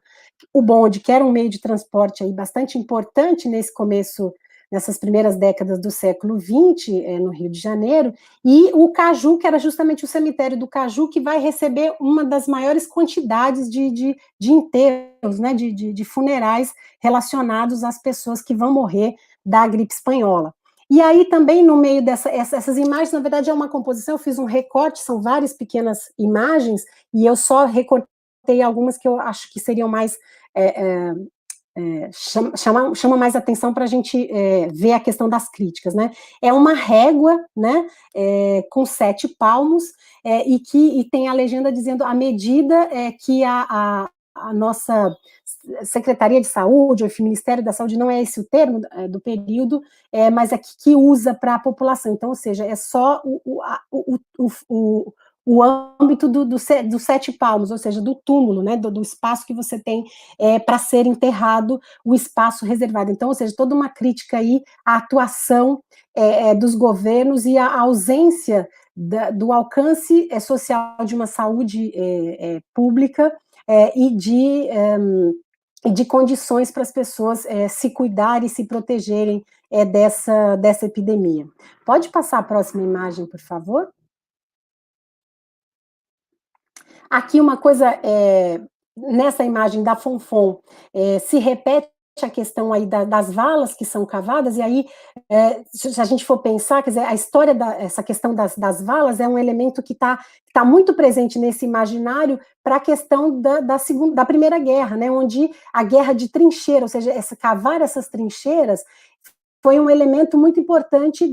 O bonde, que era um meio de transporte aí bastante importante nessas primeiras décadas do século XX, no Rio de Janeiro, e o Caju, que era justamente o cemitério do Caju, que vai receber uma das maiores quantidades de enterros, né, de funerais relacionados às pessoas que vão morrer da gripe espanhola. E aí também no meio essas imagens, na verdade é uma composição, eu fiz um recorte, são várias pequenas imagens, e eu só recortei algumas que eu acho que seriam mais, chama mais atenção para a gente ver a questão das críticas, né? É uma régua, né, com 7 palmos, e tem a legenda dizendo a medida que a nossa Secretaria de Saúde, ou enfim, Ministério da Saúde, não é esse o termo do período, mas é que usa para a população. Então, ou seja, é só o âmbito dos 7 palmos, ou seja, do túmulo, né, do espaço que você tem para ser enterrado, o espaço reservado. Então, ou seja, toda uma crítica aí à atuação dos governos e à ausência do alcance social de uma saúde pública e de condições para as pessoas se cuidarem e se protegerem dessa epidemia. Pode passar a próxima imagem, por favor? Aqui uma coisa, nessa imagem da Fonfon, se repete a questão aí das valas que são cavadas, e aí, se a gente for pensar, quer dizer, a história essa questão das valas é um elemento que está muito presente nesse imaginário para a questão da Primeira Guerra, né, onde a guerra de trincheira, ou seja, cavar essas trincheiras, foi um elemento muito importante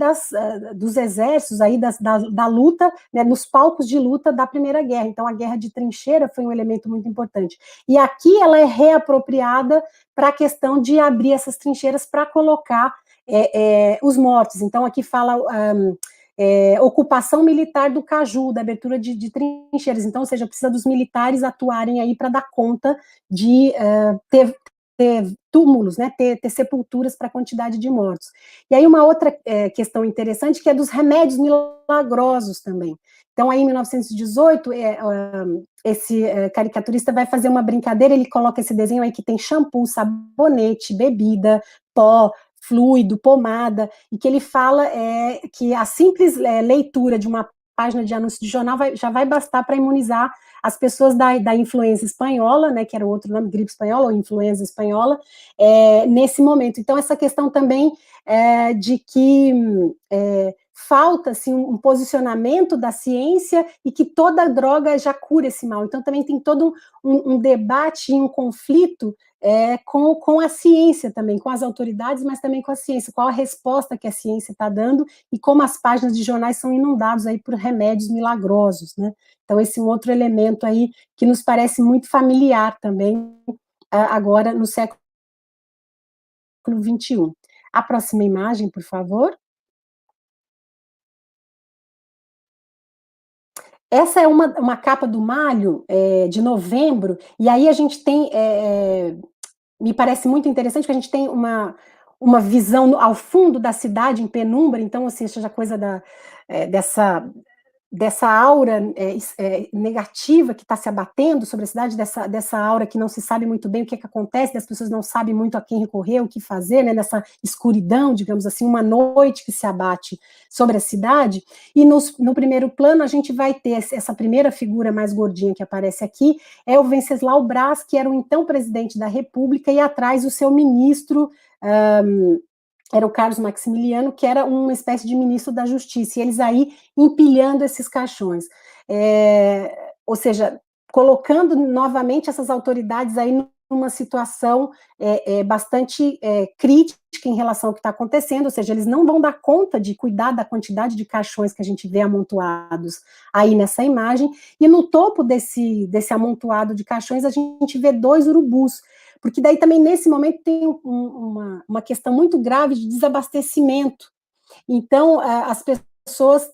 dos exércitos, aí, da luta, né, nos palcos de luta da Primeira Guerra. Então, a guerra de trincheira foi um elemento muito importante. E aqui ela é reapropriada para a questão de abrir essas trincheiras para colocar os mortos. Então, aqui fala ocupação militar do Caju, da abertura de trincheiras. Então, ou seja, precisa dos militares atuarem aí para dar conta de ter túmulos, né, ter sepulturas para a quantidade de mortos. E aí uma outra questão interessante, que é dos remédios milagrosos também. Então, aí em 1918, esse caricaturista vai fazer uma brincadeira, ele coloca esse desenho aí que tem shampoo, sabonete, bebida, pó, fluido, pomada, e que ele fala que a simples leitura de uma página de anúncio de jornal já vai bastar para imunizar as pessoas da influenza espanhola, né, que era o outro nome, gripe espanhola ou influenza espanhola, nesse momento. Então, essa questão também de que falta assim, um posicionamento da ciência e que toda droga já cura esse mal. Então, também tem todo um debate e um conflito com a ciência também, com as autoridades, mas também com a ciência, qual a resposta que a ciência está dando e como as páginas de jornais são inundados aí por remédios milagrosos, né? Então, esse é um outro elemento aí que nos parece muito familiar também, agora no século XXI. A próxima imagem, por favor. Essa é uma capa do Malho, de novembro, e aí a gente tem, me parece muito interessante, que a gente tem uma visão ao fundo da cidade, em penumbra, então, assim, seja coisa dessa aura negativa que está se abatendo sobre a cidade, dessa aura que não se sabe muito bem o que acontece, das pessoas não sabem muito a quem recorrer, o que fazer, né, nessa escuridão, digamos assim, uma noite que se abate sobre a cidade, e no primeiro plano a gente vai ter essa primeira figura mais gordinha que aparece aqui, é o Venceslau Braz, que era o então presidente da República, e atrás o seu ministro, era o Carlos Maximiliano, que era uma espécie de ministro da Justiça, e eles aí empilhando esses caixões. Ou seja, colocando novamente essas autoridades aí numa situação bastante crítica em relação ao que está acontecendo, ou seja, eles não vão dar conta de cuidar da quantidade de caixões que a gente vê amontoados aí nessa imagem, e no topo desse amontoado de caixões a gente vê 2 urubus, porque daí também nesse momento tem uma questão muito grave de desabastecimento. Então, as pessoas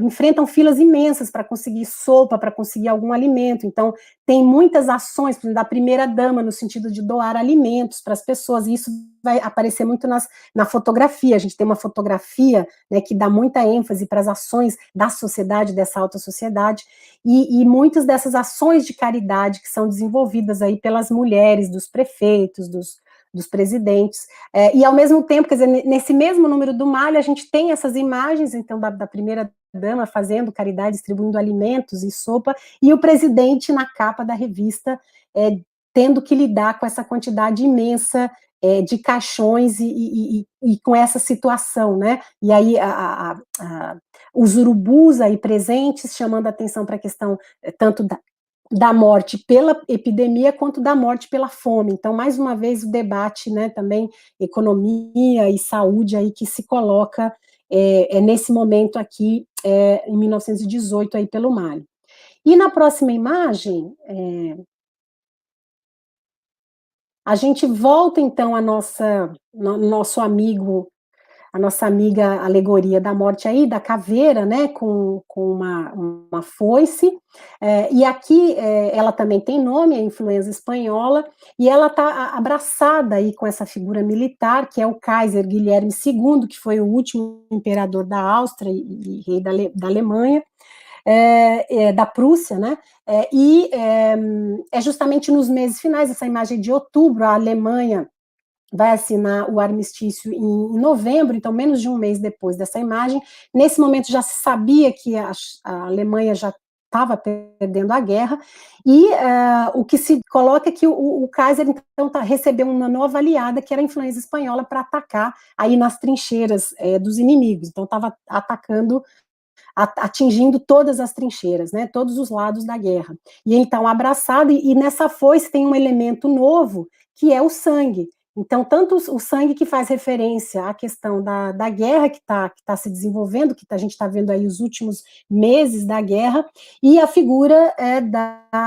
enfrentam filas imensas para conseguir sopa, para conseguir algum alimento. Então, tem muitas ações, por exemplo, da primeira-dama, no sentido de doar alimentos para as pessoas, e isso vai aparecer muito na fotografia. A gente tem uma fotografia, né, que dá muita ênfase para as ações da sociedade, dessa alta sociedade, e muitas dessas ações de caridade que são desenvolvidas aí pelas mulheres, dos prefeitos, dos presidentes, e ao mesmo tempo, quer dizer, nesse mesmo número do Malho, a gente tem essas imagens, então, da primeira-dama fazendo caridade, distribuindo alimentos e sopa, e o presidente na capa da revista, tendo que lidar com essa quantidade imensa de caixões e com essa situação, né, e aí os urubus aí presentes, chamando a atenção para a questão tanto da morte pela epidemia quanto da morte pela fome. Então, mais uma vez, o debate, né, também economia e saúde aí que se coloca nesse momento aqui, em 1918, aí pelo Malho. E na próxima imagem, a gente volta, então, nosso amigo, a nossa amiga alegoria da morte aí, da caveira, né, com uma foice, e aqui ela também tem nome, a influenza espanhola, e ela está abraçada aí com essa figura militar, que é o Kaiser Guilherme II, que foi o último imperador da Áustria e rei da Alemanha, da Prússia, né, e é justamente nos meses finais, essa imagem de outubro, a Alemanha vai assinar o armistício em novembro, então menos de um mês depois dessa imagem. Nesse momento já se sabia que a Alemanha já estava perdendo a guerra, e o que se coloca é que o Kaiser, então, recebeu uma nova aliada, que era a influenza espanhola, para atacar aí nas trincheiras dos inimigos, então estava atacando, atingindo todas as trincheiras, né, todos os lados da guerra. E então, abraçado, e nessa foice tem um elemento novo, que é o sangue. Então, tanto o sangue que faz referência à questão da guerra que tá se desenvolvendo, que a gente está vendo aí os últimos meses da guerra, e a figura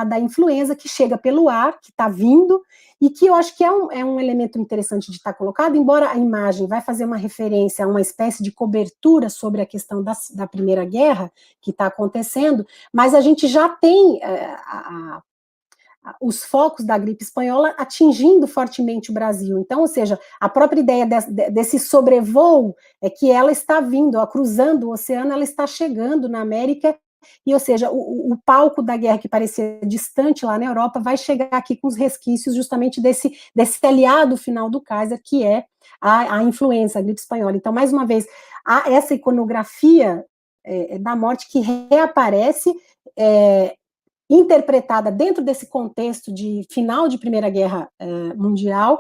da influenza que chega pelo ar, que está vindo, e que eu acho que é um elemento interessante de estar colocado, embora a imagem vai fazer uma referência a uma espécie de cobertura sobre a questão da Primeira Guerra que está acontecendo, mas a gente já tem os focos da gripe espanhola atingindo fortemente o Brasil. Então, ou seja, a própria ideia desse sobrevoo é que ela está vindo, ó, cruzando o oceano, ela está chegando na América, e, ou seja, o palco da guerra que parecia distante lá na Europa vai chegar aqui com os resquícios justamente desse aliado final do Kaiser, que é a influenza, a gripe espanhola. Então, mais uma vez, essa iconografia da morte que reaparece, interpretada dentro desse contexto de final de Primeira Guerra Mundial,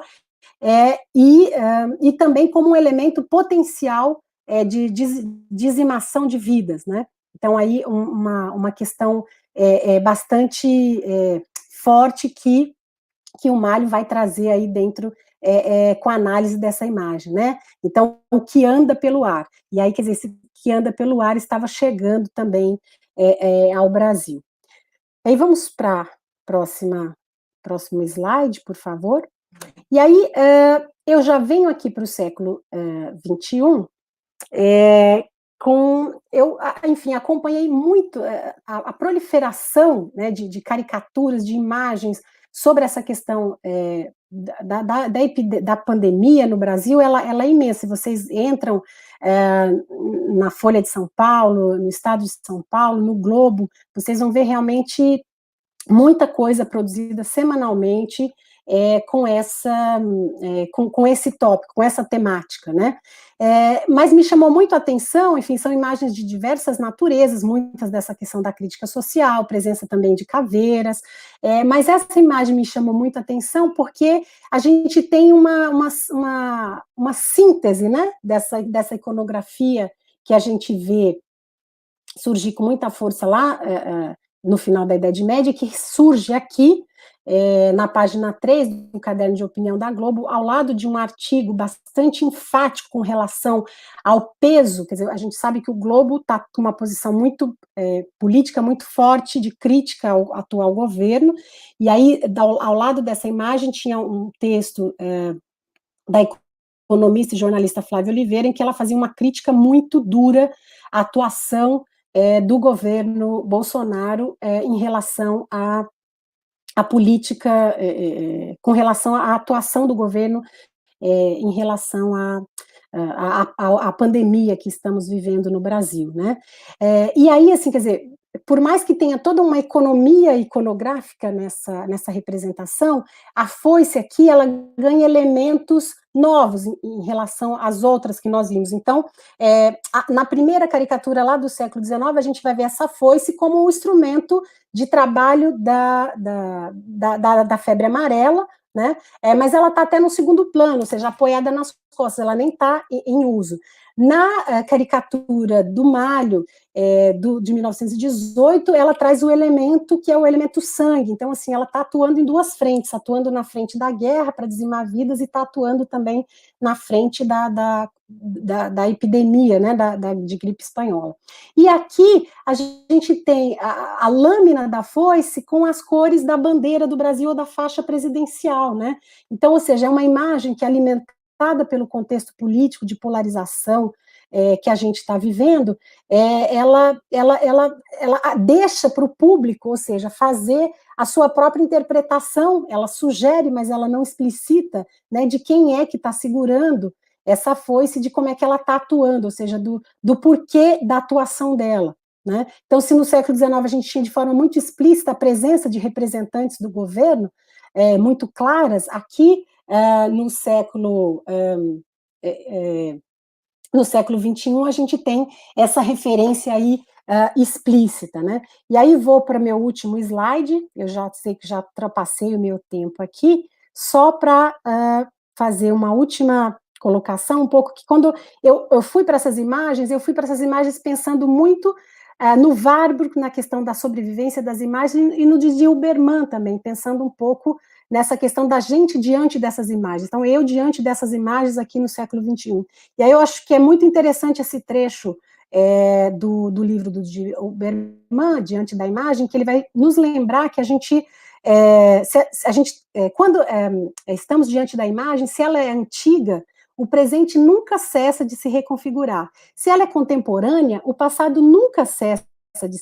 e também como um elemento potencial de dizimação de vidas, né? Então, aí, uma questão bastante forte que o Malho vai trazer aí dentro com a análise dessa imagem, né? Então, o que anda pelo ar. E aí, quer dizer, esse que anda pelo ar estava chegando também ao Brasil. Aí vamos para próximo slide, por favor. E aí, eu já venho aqui para o século XXI, enfim, acompanhei muito a proliferação, né, de caricaturas, de imagens sobre essa questão da pandemia no Brasil. Ela é imensa. Vocês entram na Folha de São Paulo, no Estado de São Paulo, no Globo, vocês vão ver realmente muita coisa produzida semanalmente com esse tópico, com essa temática, né? Mas me chamou muito a atenção, enfim, são imagens de diversas naturezas, muitas dessa questão da crítica social, presença também de caveiras, mas essa imagem me chamou muito a atenção porque a gente tem uma síntese, né, dessa iconografia que a gente vê surgir com muita força lá no final da Idade Média, que surge aqui, na página 3 do Caderno de Opinião da Globo, ao lado de um artigo bastante enfático com relação ao peso. Quer dizer, a gente sabe que o Globo está com uma posição muito política, muito forte, de crítica ao atual governo, e aí, ao lado dessa imagem, tinha um texto da economista e jornalista Flávia Oliveira, em que ela fazia uma crítica muito dura à atuação do governo Bolsonaro em relação à política, com relação à atuação do governo em relação à pandemia que estamos vivendo no Brasil, né? E aí, assim, quer dizer, por mais que tenha toda uma economia iconográfica nessa representação, a foice aqui, ela ganha elementos novos em relação às outras que nós vimos. Então, na primeira caricatura lá do século XIX, a gente vai ver essa foice como um instrumento de trabalho da febre amarela, né? Mas ela está até no segundo plano, ou seja, apoiada nas costas, ela nem está em uso. Na caricatura do Malho, de 1918, ela traz o elemento que é o elemento sangue. Então, assim, ela está atuando em duas frentes, atuando na frente da guerra para dizimar vidas e está atuando também na frente da epidemia, né, de gripe espanhola. E aqui a gente tem a lâmina da foice com as cores da bandeira do Brasil ou da faixa presidencial, né? Então, ou seja, é uma imagem que é alimentada pelo contexto político de polarização que a gente está vivendo, ela deixa para o público, ou seja, fazer a sua própria interpretação. Ela sugere, mas ela não explicita, né, de quem é que está segurando essa foice, de como é que ela está atuando, ou seja, do porquê da atuação dela, né? Então, se no século XIX a gente tinha de forma muito explícita a presença de representantes do governo, muito claras, aqui no século XXI a gente tem essa referência aí explícita, né? E aí vou para o meu último slide, eu já sei que já ultrapassei o meu tempo aqui, só para fazer uma última colocação, um pouco que quando eu fui para essas imagens, pensando muito no Warburg, na questão da sobrevivência das imagens, e no Didier Huberman também, pensando um pouco nessa questão da gente diante dessas imagens. Então, eu diante dessas imagens aqui no século XXI. E aí eu acho que é muito interessante esse trecho do livro do Didier Huberman, Diante da Imagem, que ele vai nos lembrar que a gente, quando estamos diante da imagem, se ela é antiga, o presente nunca cessa de se reconfigurar. Se ela é contemporânea, o passado nunca cessa de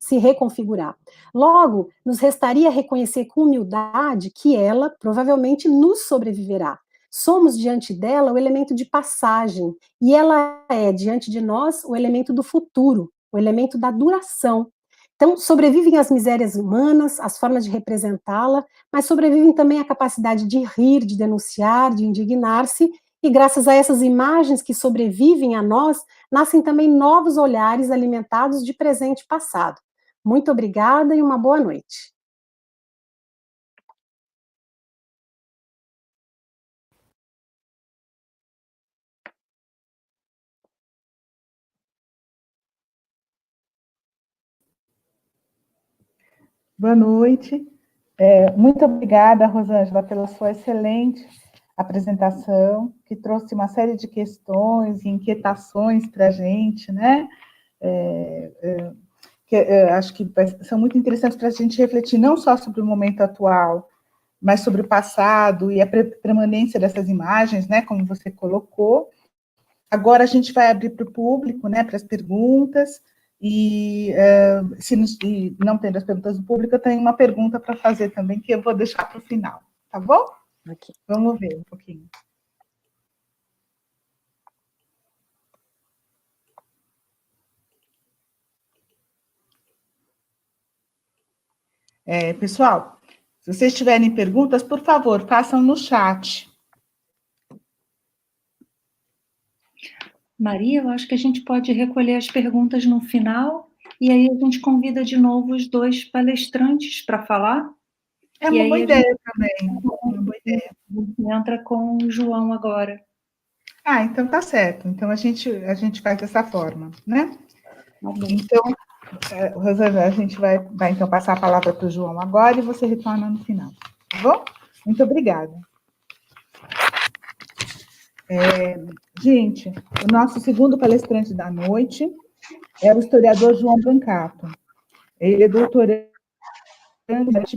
se reconfigurar. Logo, nos restaria reconhecer com humildade que ela provavelmente nos sobreviverá. Somos diante dela o elemento de passagem, e ela é, diante de nós, o elemento do futuro, o elemento da duração. Então, sobrevivem as misérias humanas, as formas de representá-la, mas sobrevivem também a capacidade de rir, de denunciar, de indignar-se, e graças a essas imagens que sobrevivem a nós, nascem também novos olhares alimentados de presente e passado. Muito obrigada e uma boa noite. Boa noite. Muito obrigada, Rosângela, pela sua excelente apresentação, que trouxe uma série de questões e inquietações para a gente, né? Acho que são muito interessantes para a gente refletir não só sobre o momento atual, mas sobre o passado e a permanência dessas imagens, né? Como você colocou. Agora a gente vai abrir para o público, né? Para as perguntas. E se não tendo as perguntas do público, eu tenho uma pergunta para fazer também, que eu vou deixar para o final, tá bom? Okay. Vamos ver um pouquinho. Pessoal, se vocês tiverem perguntas, por favor, façam no chat. Maria, eu acho que a gente pode recolher as perguntas no final, e aí a gente convida de novo os dois palestrantes para falar. É uma boa ideia também. Uma boa ideia. Entra com o João agora. Então tá certo. Então a gente faz dessa forma, né? Então, Rosângela, a gente vai então passar a palavra para o João agora e você retorna no final, tá bom? Muito obrigada. Gente, o nosso segundo palestrante da noite é o historiador João Brancato. Ele é doutorando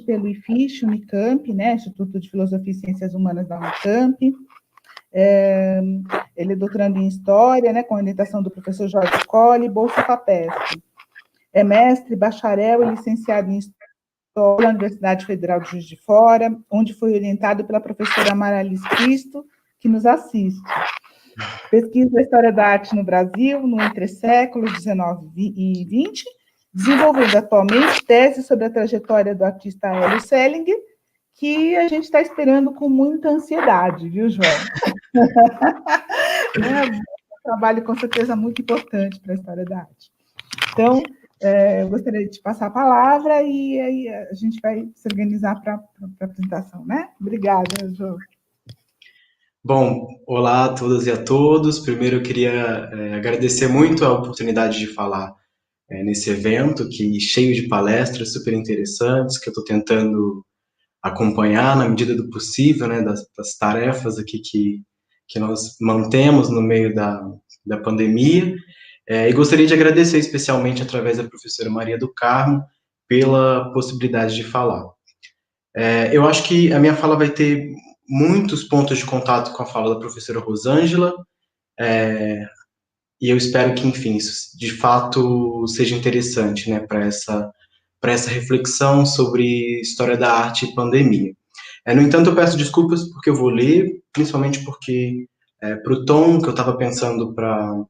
pelo IFISH, Unicamp, né, Instituto de Filosofia e Ciências Humanas da Unicamp. Ele é doutorando em História, né, com orientação do professor Jorge Colli, Bolsa FAPESP. É mestre, bacharel e licenciado em História pela Universidade Federal de Juiz de Fora, onde foi orientado pela professora Amaralis Cristo, que nos assiste. Pesquisa a história da arte no Brasil, no entre séculos XIX e XX, desenvolvendo atualmente tese sobre a trajetória do artista Hélio Selinger, que a gente está esperando com muita ansiedade, viu, João? É um trabalho, com certeza, muito importante para a história da arte. Então, eu gostaria de te passar a palavra e aí a gente vai se organizar para a apresentação, né? Obrigada, João. Bom, olá a todas e a todos. Primeiro eu queria agradecer muito a oportunidade de falar nesse evento, que cheio de palestras super interessantes, que eu estou tentando acompanhar na medida do possível, né, das tarefas aqui que nós mantemos no meio da pandemia. E gostaria de agradecer especialmente através da professora Maria do Carmo pela possibilidade de falar. Eu acho que a minha fala vai ter muitos pontos de contato com a fala da professora Rosângela, e eu espero que, enfim, isso de fato seja interessante, né, para essa reflexão sobre história da arte e pandemia. No entanto, eu peço desculpas porque eu vou ler, principalmente porque, para o tom que eu estava pensando para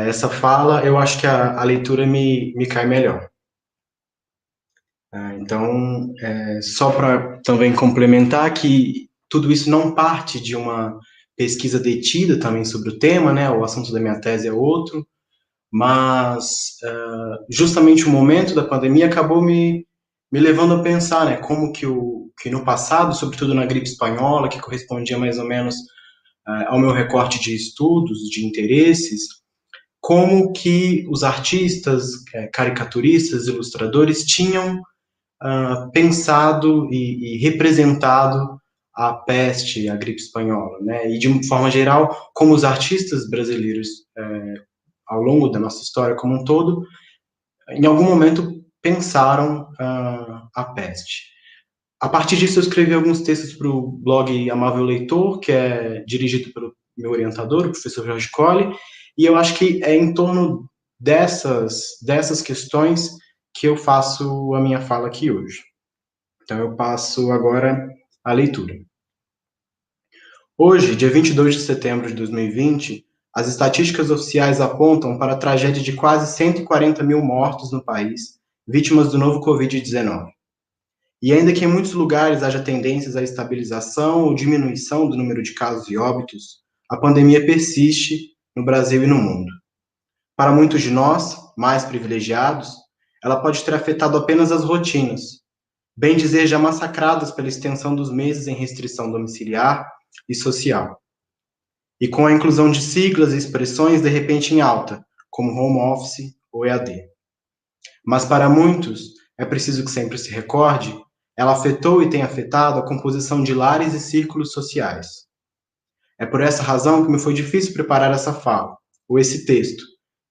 essa fala, eu acho que a leitura me cai melhor. Então, só para também complementar que tudo isso não parte de uma pesquisa detida também sobre o tema, né? O assunto da minha tese é outro, mas justamente o momento da pandemia acabou me levando a pensar, né? Como que no passado, sobretudo na gripe espanhola, que correspondia mais ou menos ao meu recorte de estudos, de interesses, como que os artistas, caricaturistas, ilustradores tinham pensado e representado a peste, a gripe espanhola, né? E de forma geral, como os artistas brasileiros, ao longo da nossa história como um todo, em algum momento pensaram a peste. A partir disso, eu escrevi alguns textos para o blog Amável Leitor, que é dirigido pelo meu orientador, o professor Jorge Colli, e eu acho que é em torno dessas questões que eu faço a minha fala aqui hoje. Então, eu passo agora a leitura. Hoje, dia 22 de setembro de 2020, as estatísticas oficiais apontam para a tragédia de quase 140 mil mortos no país, vítimas do novo Covid-19. E ainda que em muitos lugares haja tendências à estabilização ou diminuição do número de casos e óbitos, a pandemia persiste no Brasil e no mundo. Para muitos de nós, mais privilegiados, ela pode ter afetado apenas as rotinas, bem dizer já massacradas pela extensão dos meses em restrição domiciliar e social. E com a inclusão de siglas e expressões de repente em alta, como home office ou EAD. Mas para muitos, é preciso que sempre se recorde, ela afetou e tem afetado a composição de lares e círculos sociais. É por essa razão que me foi difícil preparar essa fala, ou esse texto,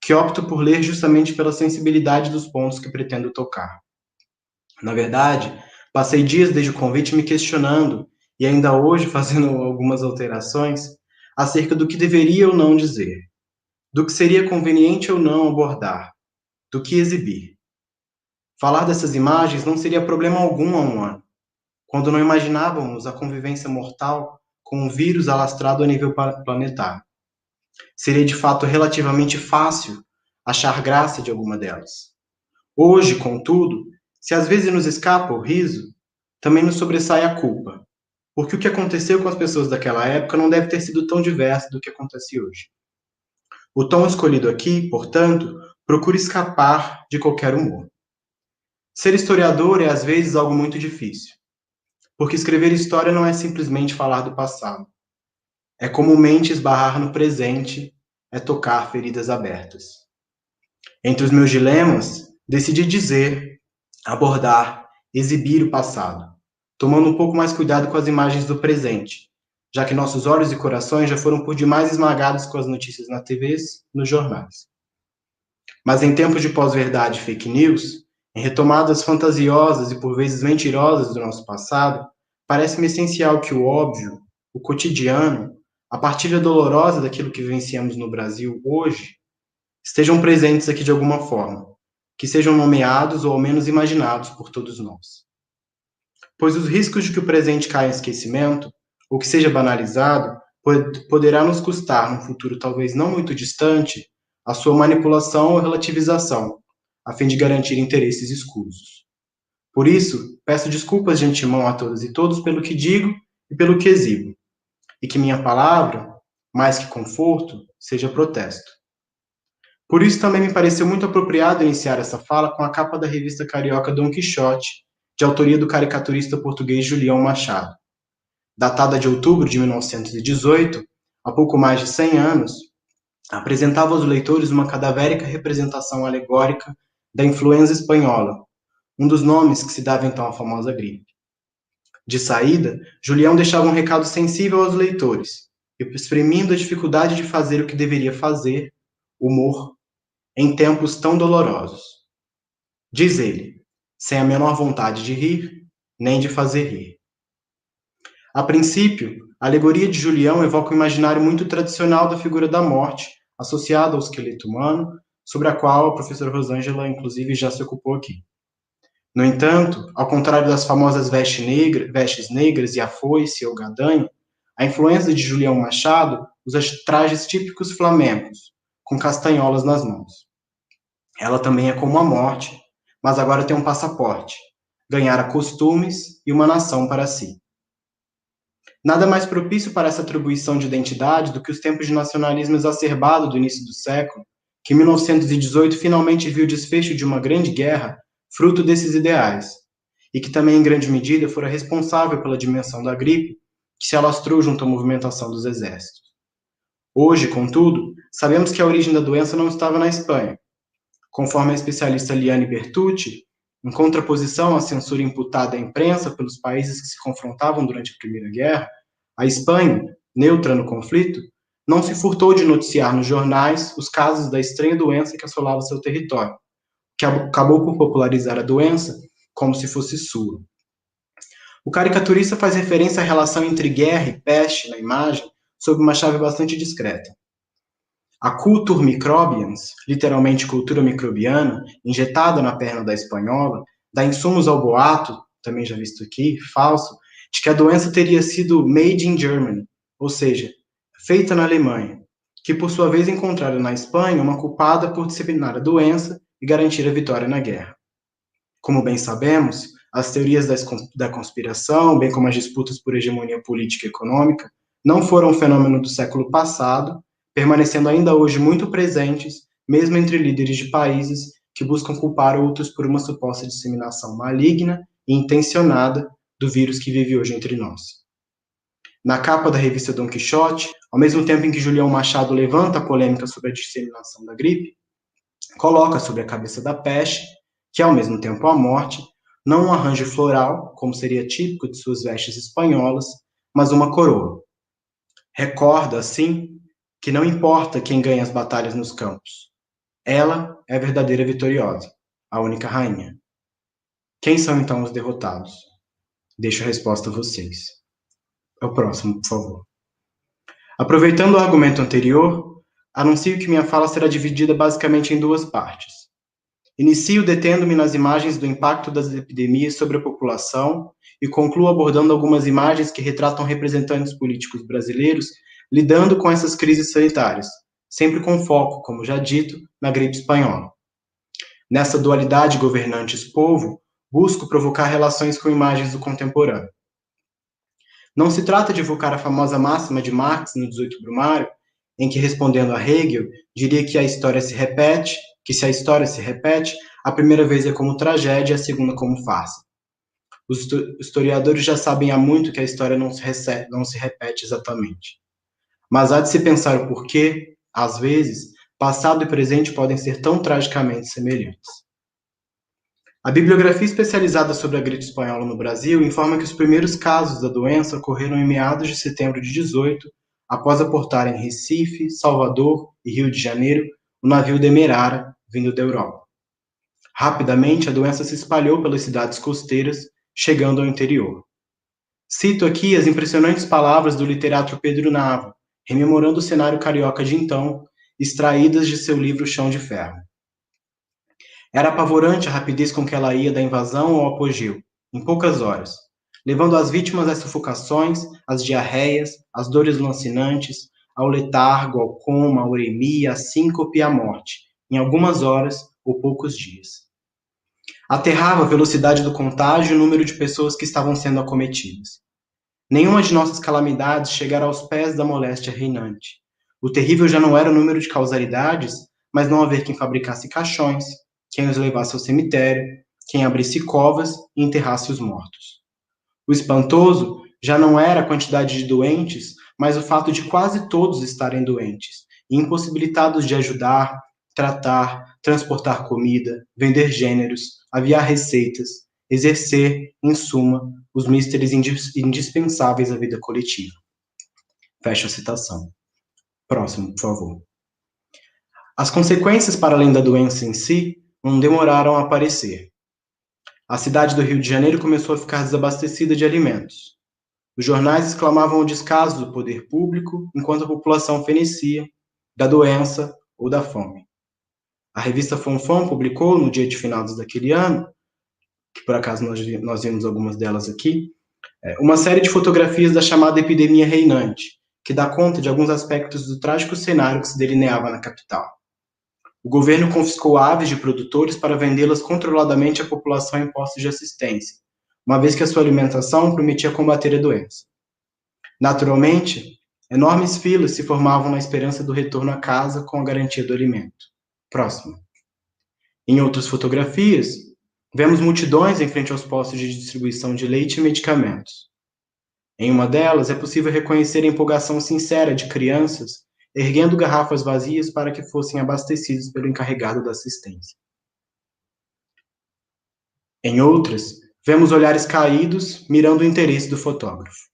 que opto por ler justamente pela sensibilidade dos pontos que pretendo tocar. Na verdade, passei dias desde o convite me questionando, e ainda hoje fazendo algumas alterações, acerca do que deveria ou não dizer, do que seria conveniente ou não abordar, do que exibir. Falar dessas imagens não seria problema algum há um ano, quando não imaginávamos a convivência mortal com um vírus alastrado a nível planetário. Seria de fato relativamente fácil achar graça de alguma delas. Hoje, contudo, se às vezes nos escapa o riso, também nos sobressai a culpa, porque o que aconteceu com as pessoas daquela época não deve ter sido tão diverso do que acontece hoje. O tom escolhido aqui, portanto, procura escapar de qualquer humor. Ser historiador é às vezes algo muito difícil, porque escrever história não é simplesmente falar do passado. É comumente esbarrar no presente, é tocar feridas abertas. Entre os meus dilemas, decidi dizer, abordar, exibir o passado, tomando um pouco mais cuidado com as imagens do presente, já que nossos olhos e corações já foram por demais esmagados com as notícias na TV, nos jornais. Mas em tempos de pós-verdade e fake news, em retomadas fantasiosas e por vezes mentirosas do nosso passado, parece-me essencial que o óbvio, o cotidiano, a partilha dolorosa daquilo que vivenciamos no Brasil hoje, estejam presentes aqui de alguma forma, que sejam nomeados ou ao menos imaginados por todos nós. Pois os riscos de que o presente caia em esquecimento, ou que seja banalizado, poderá nos custar, num futuro talvez não muito distante, a sua manipulação ou relativização, a fim de garantir interesses escusos. Por isso, peço desculpas de antemão a todas e todos pelo que digo e pelo que exibo, e que minha palavra, mais que conforto, seja protesto. Por isso também me pareceu muito apropriado iniciar essa fala com a capa da revista carioca Dom Quixote, de autoria do caricaturista português Julião Machado. Datada de outubro de 1918, há pouco mais de 100 anos, apresentava aos leitores uma cadavérica representação alegórica da influenza espanhola, um dos nomes que se dava então à famosa gripe. De saída, Julião deixava um recado sensível aos leitores, exprimindo a dificuldade de fazer o que deveria fazer, humor, em tempos tão dolorosos. Diz ele, sem a menor vontade de rir, nem de fazer rir. A princípio, a alegoria de Julião evoca um imaginário muito tradicional da figura da morte, associada ao esqueleto humano, sobre a qual a professora Rosângela, inclusive, já se ocupou aqui. No entanto, ao contrário das famosas vestes negras e a foice ou gadanha, a influência de Julião Machado usa trajes típicos flamencos, com castanholas nas mãos. Ela também é como a morte, mas agora tem um passaporte, ganhara costumes e uma nação para si. Nada mais propício para essa atribuição de identidade do que os tempos de nacionalismo exacerbado do início do século, que em 1918 finalmente viu o desfecho de uma grande guerra, fruto desses ideais, e que também em grande medida fora responsável pela dimensão da gripe, que se alastrou junto à movimentação dos exércitos. Hoje, contudo, sabemos que a origem da doença não estava na Espanha. Conforme a especialista Liane Bertucci, em contraposição à censura imputada à imprensa pelos países que se confrontavam durante a Primeira Guerra, a Espanha, neutra no conflito, não se furtou de noticiar nos jornais os casos da estranha doença que assolava seu território, que acabou por popularizar a doença como se fosse sua. O caricaturista faz referência à relação entre guerra e peste na imagem sob uma chave bastante discreta. A culture microbians, literalmente cultura microbiana, injetada na perna da espanhola, dá insumos ao boato, também já visto aqui, falso, de que a doença teria sido made in Germany, ou seja, feita na Alemanha, que por sua vez encontraram na Espanha uma culpada por disseminar a doença e garantir a vitória na guerra. Como bem sabemos, as teorias da conspiração, bem como as disputas por hegemonia política e econômica, não foram um fenômeno do século passado, permanecendo ainda hoje muito presentes, mesmo entre líderes de países que buscam culpar outros por uma suposta disseminação maligna e intencionada do vírus que vive hoje entre nós. Na capa da revista Dom Quixote, ao mesmo tempo em que Julião Machado levanta a polêmica sobre a disseminação da gripe, coloca sobre a cabeça da peste, que é ao mesmo tempo a morte, não um arranjo floral, como seria típico de suas vestes espanholas, mas uma coroa. Recorda, assim, que não importa quem ganha as batalhas nos campos. Ela é a verdadeira vitoriosa, a única rainha. Quem são então os derrotados? Deixo a resposta a vocês. É o próximo, por favor. Aproveitando o argumento anterior, anuncio que minha fala será dividida basicamente em duas partes. Inicio detendo-me nas imagens do impacto das epidemias sobre a população e concluo abordando algumas imagens que retratam representantes políticos brasileiros lidando com essas crises sanitárias, sempre com foco, como já dito, na gripe espanhola. Nessa dualidade governantes-povo, busco provocar relações com imagens do contemporâneo. Não se trata de evocar a famosa máxima de Marx no 18 Brumário, em que, respondendo a Hegel, diria que a história se repete, que se a história se repete, a primeira vez é como tragédia e a segunda como farsa. Os historiadores já sabem há muito que a história não se repete exatamente. Mas há de se pensar o porquê, às vezes, passado e presente podem ser tão tragicamente semelhantes. A bibliografia especializada sobre a gripe espanhola no Brasil informa que os primeiros casos da doença ocorreram em meados de setembro de 18, após aportar em Recife, Salvador e Rio de Janeiro o navio Demerara, vindo da Europa. Rapidamente, a doença se espalhou pelas cidades costeiras, chegando ao interior. Cito aqui as impressionantes palavras do literato Pedro Nava, rememorando o cenário carioca de então, extraídas de seu livro Chão de Ferro. Era apavorante a rapidez com que ela ia da invasão ao apogeu, em poucas horas, levando as vítimas às sufocações, às diarreias, às dores lancinantes, ao letargo, ao coma, à uremia, à síncope e à morte, em algumas horas ou poucos dias. Aterrava a velocidade do contágio e o número de pessoas que estavam sendo acometidas. Nenhuma de nossas calamidades chegara aos pés da moléstia reinante. O terrível já não era o número de causalidades, mas não haver quem fabricasse caixões, quem os levasse ao cemitério, quem abrisse covas e enterrasse os mortos. O espantoso já não era a quantidade de doentes, mas o fato de quase todos estarem doentes e impossibilitados de ajudar, tratar, transportar comida, vender gêneros, aviar receitas, exercer, em suma, os místeres indispensáveis à vida coletiva. Fecha a citação. Próximo, por favor. As consequências para além da doença em si não demoraram a aparecer. A cidade do Rio de Janeiro começou a ficar desabastecida de alimentos. Os jornais exclamavam o descaso do poder público, enquanto a população fenecia da doença ou da fome. A revista Fonfon publicou, no dia de finados daquele ano, que por acaso nós vimos algumas delas aqui, uma série de fotografias da chamada epidemia reinante, que dá conta de alguns aspectos do trágico cenário que se delineava na capital. O governo confiscou aves de produtores para vendê-las controladamente à população em postos de assistência, uma vez que a sua alimentação prometia combater a doença. Naturalmente, enormes filas se formavam na esperança do retorno à casa com a garantia do alimento. Próximo. Em outras fotografias, vemos multidões em frente aos postos de distribuição de leite e medicamentos. Em uma delas, é possível reconhecer a empolgação sincera de crianças erguendo garrafas vazias para que fossem abastecidos pelo encarregado da assistência. Em outras, vemos olhares caídos mirando o interesse do fotógrafo.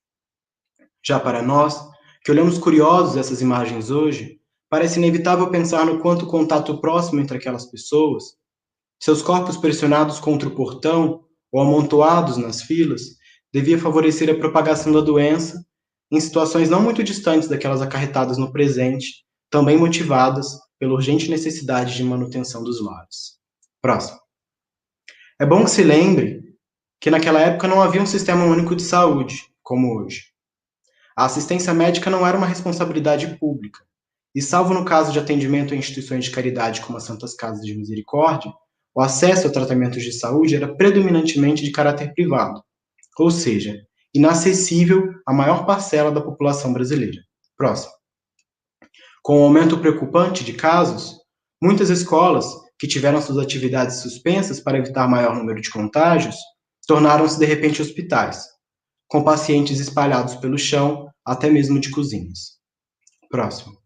Já para nós, que olhamos curiosos essas imagens hoje, parece inevitável pensar no quanto o contato próximo entre aquelas pessoas, seus corpos pressionados contra o portão ou amontoados nas filas, devia favorecer a propagação da doença em situações não muito distantes daquelas acarretadas no presente também motivadas pela urgente necessidade de manutenção dos lares. Próximo. É bom que se lembre que naquela época não havia um sistema único de saúde, como hoje. A assistência médica não era uma responsabilidade pública, e salvo no caso de atendimento em instituições de caridade como as Santas Casas de Misericórdia, o acesso a tratamentos de saúde era predominantemente de caráter privado, ou seja, inacessível à maior parcela da população brasileira. Próximo. Com o aumento preocupante de casos, muitas escolas, que tiveram suas atividades suspensas para evitar maior número de contágios, tornaram-se de repente hospitais, com pacientes espalhados pelo chão, até mesmo de cozinhas. Próximo.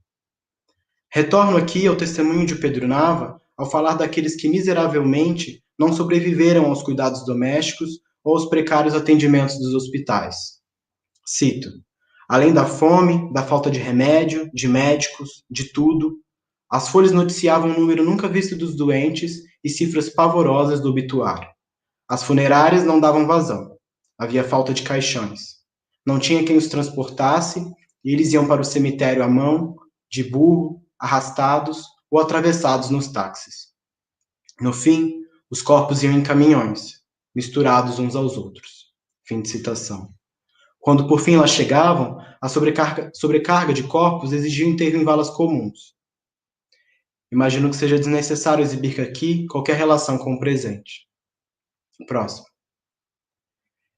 Retorno aqui ao testemunho de Pedro Nava ao falar daqueles que miseravelmente não sobreviveram aos cuidados domésticos ou aos precários atendimentos dos hospitais. Cito: além da fome, da falta de remédio, de médicos, de tudo, as folhas noticiavam um número nunca visto dos doentes e cifras pavorosas do obituário. As funerárias não davam vazão. Havia falta de caixões. Não tinha quem os transportasse e eles iam para o cemitério à mão, de burro, arrastados ou atravessados nos táxis. No fim, os corpos iam em caminhões, misturados uns aos outros. Fim de citação. Quando por fim lá chegavam, a sobrecarga de corpos exigia o enterro em valas comuns. Imagino que seja desnecessário exibir aqui qualquer relação com o presente. Próximo.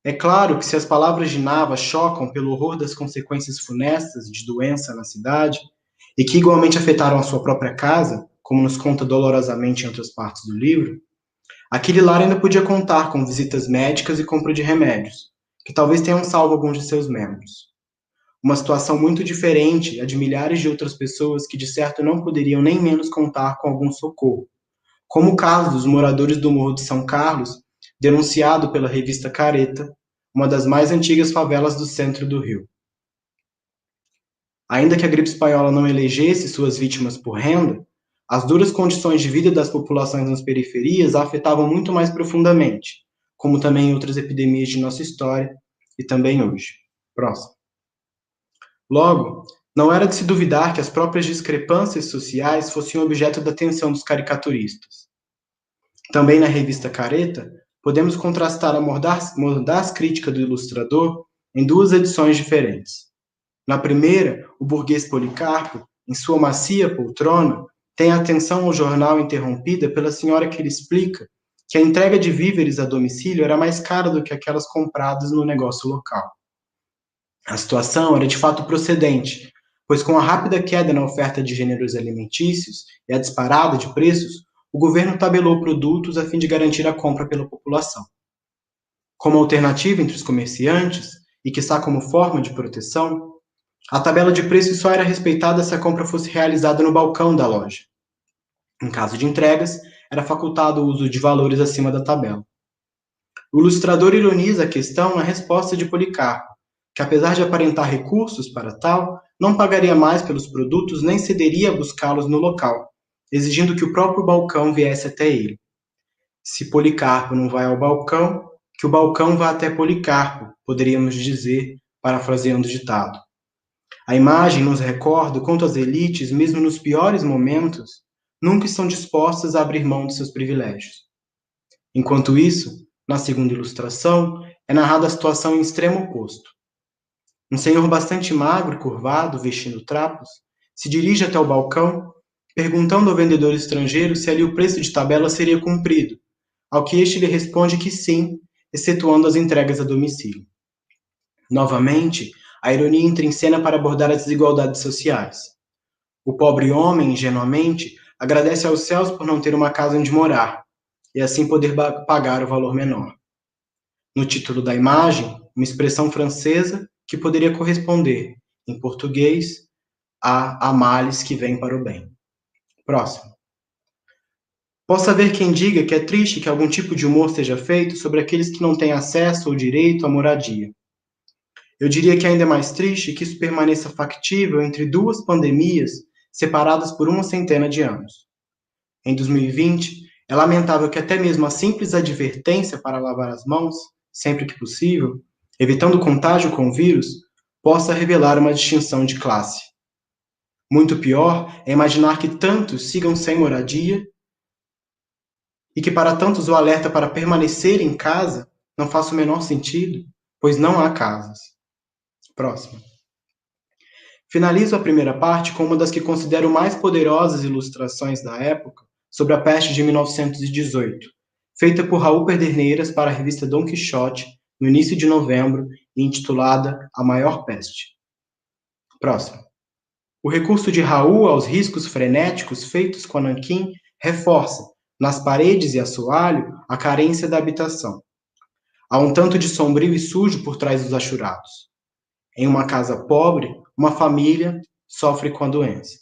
É claro que se as palavras de Nava chocam pelo horror das consequências funestas de doença na cidade, e que igualmente afetaram a sua própria casa, como nos conta dolorosamente em outras partes do livro, aquele lar ainda podia contar com visitas médicas e compra de remédios, que talvez tenham salvo alguns de seus membros. Uma situação muito diferente a de milhares de outras pessoas que de certo não poderiam nem menos contar com algum socorro, como o caso dos moradores do Morro de São Carlos, denunciado pela revista Careta, uma das mais antigas favelas do centro do Rio. Ainda que a gripe espanhola não elegesse suas vítimas por renda, as duras condições de vida das populações nas periferias a afetavam muito mais profundamente, como também em outras epidemias de nossa história e também hoje. Próximo. Logo, não era de se duvidar que as próprias discrepâncias sociais fossem objeto da atenção dos caricaturistas. Também na revista Careta, podemos contrastar a mordaz crítica do ilustrador em duas edições diferentes. Na primeira, o burguês Policarpo, em sua macia poltrona, tem a atenção ao jornal interrompida pela senhora que lhe explica que a entrega de víveres a domicílio era mais cara do que aquelas compradas no negócio local. A situação era de fato procedente, pois com a rápida queda na oferta de gêneros alimentícios e a disparada de preços, o governo tabelou produtos a fim de garantir a compra pela população. Como alternativa entre os comerciantes, e quiçá como forma de proteção, a tabela de preços só era respeitada se a compra fosse realizada no balcão da loja. Em caso de entregas, era facultado o uso de valores acima da tabela. O ilustrador ironiza a questão na resposta de Policarpo, que apesar de aparentar recursos para tal, não pagaria mais pelos produtos nem cederia a buscá-los no local, exigindo que o próprio balcão viesse até ele. Se Policarpo não vai ao balcão, que o balcão vá até Policarpo, poderíamos dizer, parafraseando o ditado. A imagem nos recorda o quanto as elites, mesmo nos piores momentos, nunca estão dispostas a abrir mão de seus privilégios. Enquanto isso, na segunda ilustração, é narrada a situação em extremo oposto. Um senhor bastante magro e curvado, vestindo trapos, se dirige até o balcão, perguntando ao vendedor estrangeiro se ali o preço de tabela seria cumprido, ao que este lhe responde que sim, excetuando as entregas a domicílio. Novamente, a ironia entra em cena para abordar as desigualdades sociais. O pobre homem, ingenuamente, agradece aos céus por não ter uma casa onde morar, e assim poder pagar o valor menor. No título da imagem, uma expressão francesa que poderia corresponder, em português, a males que vêm para o bem. Próximo. Possa haver quem diga que é triste que algum tipo de humor seja feito sobre aqueles que não têm acesso ou direito à moradia. Eu diria que ainda é mais triste que isso permaneça factível entre duas pandemias separadas por uma centena de anos. Em 2020, é lamentável que até mesmo a simples advertência para lavar as mãos, sempre que possível, evitando o contágio com o vírus, possa revelar uma distinção de classe. Muito pior é imaginar que tantos sigam sem moradia e que para tantos o alerta para permanecer em casa não faça o menor sentido, pois não há casas. Próximo. Finalizo a primeira parte com uma das que considero mais poderosas ilustrações da época sobre a peste de 1918, feita por Raul Pederneiras para a revista Dom Quixote, no início de novembro, e intitulada A Maior Peste. Próximo. O recurso de Raul aos riscos frenéticos feitos com a nanquim reforça, nas paredes e assoalho, a carência da habitação. Há um tanto de sombrio e sujo por trás dos achurados. Em uma casa pobre, uma família sofre com a doença.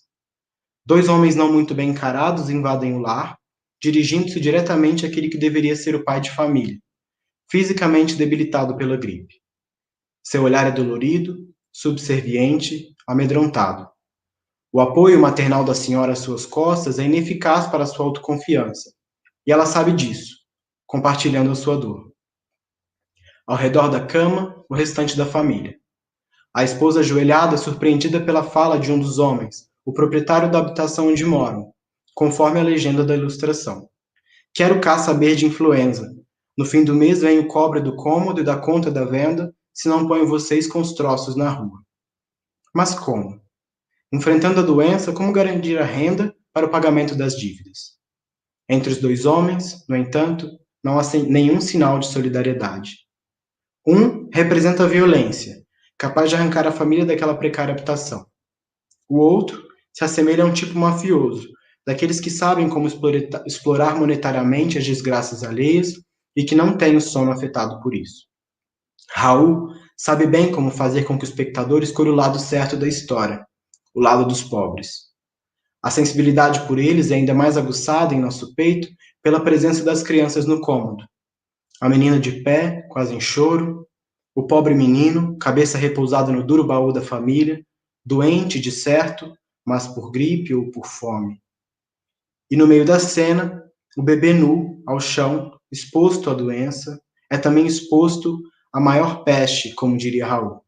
2 homens não muito bem encarados invadem o lar, dirigindo-se diretamente àquele que deveria ser o pai de família, fisicamente debilitado pela gripe. Seu olhar é dolorido, subserviente, amedrontado. O apoio maternal da senhora às suas costas é ineficaz para sua autoconfiança, e ela sabe disso, compartilhando a sua dor. Ao redor da cama, o restante da família. A esposa ajoelhada, surpreendida pela fala de um dos homens, o proprietário da habitação onde moram, conforme a legenda da ilustração. Quero cá saber de influenza. No fim do mês vem o cobra do cômodo e da conta da venda, se não ponho vocês com os troços na rua. Mas como? Enfrentando a doença, como garantir a renda para o pagamento das dívidas? Entre os 2 homens, no entanto, não há nenhum sinal de solidariedade. Um representa a violência, capaz de arrancar a família daquela precária habitação. O outro se assemelha a um tipo mafioso, daqueles que sabem como explorar monetariamente as desgraças alheias e que não têm o sono afetado por isso. Raul sabe bem como fazer com que o espectador escolha o lado certo da história, o lado dos pobres. A sensibilidade por eles é ainda mais aguçada em nosso peito pela presença das crianças no cômodo. A menina de pé, quase em choro, o pobre menino, cabeça repousada no duro baú da família, doente de certo, mas por gripe ou por fome. E no meio da cena, o bebê nu, ao chão, exposto à doença, é também exposto à maior peste, como diria Raul.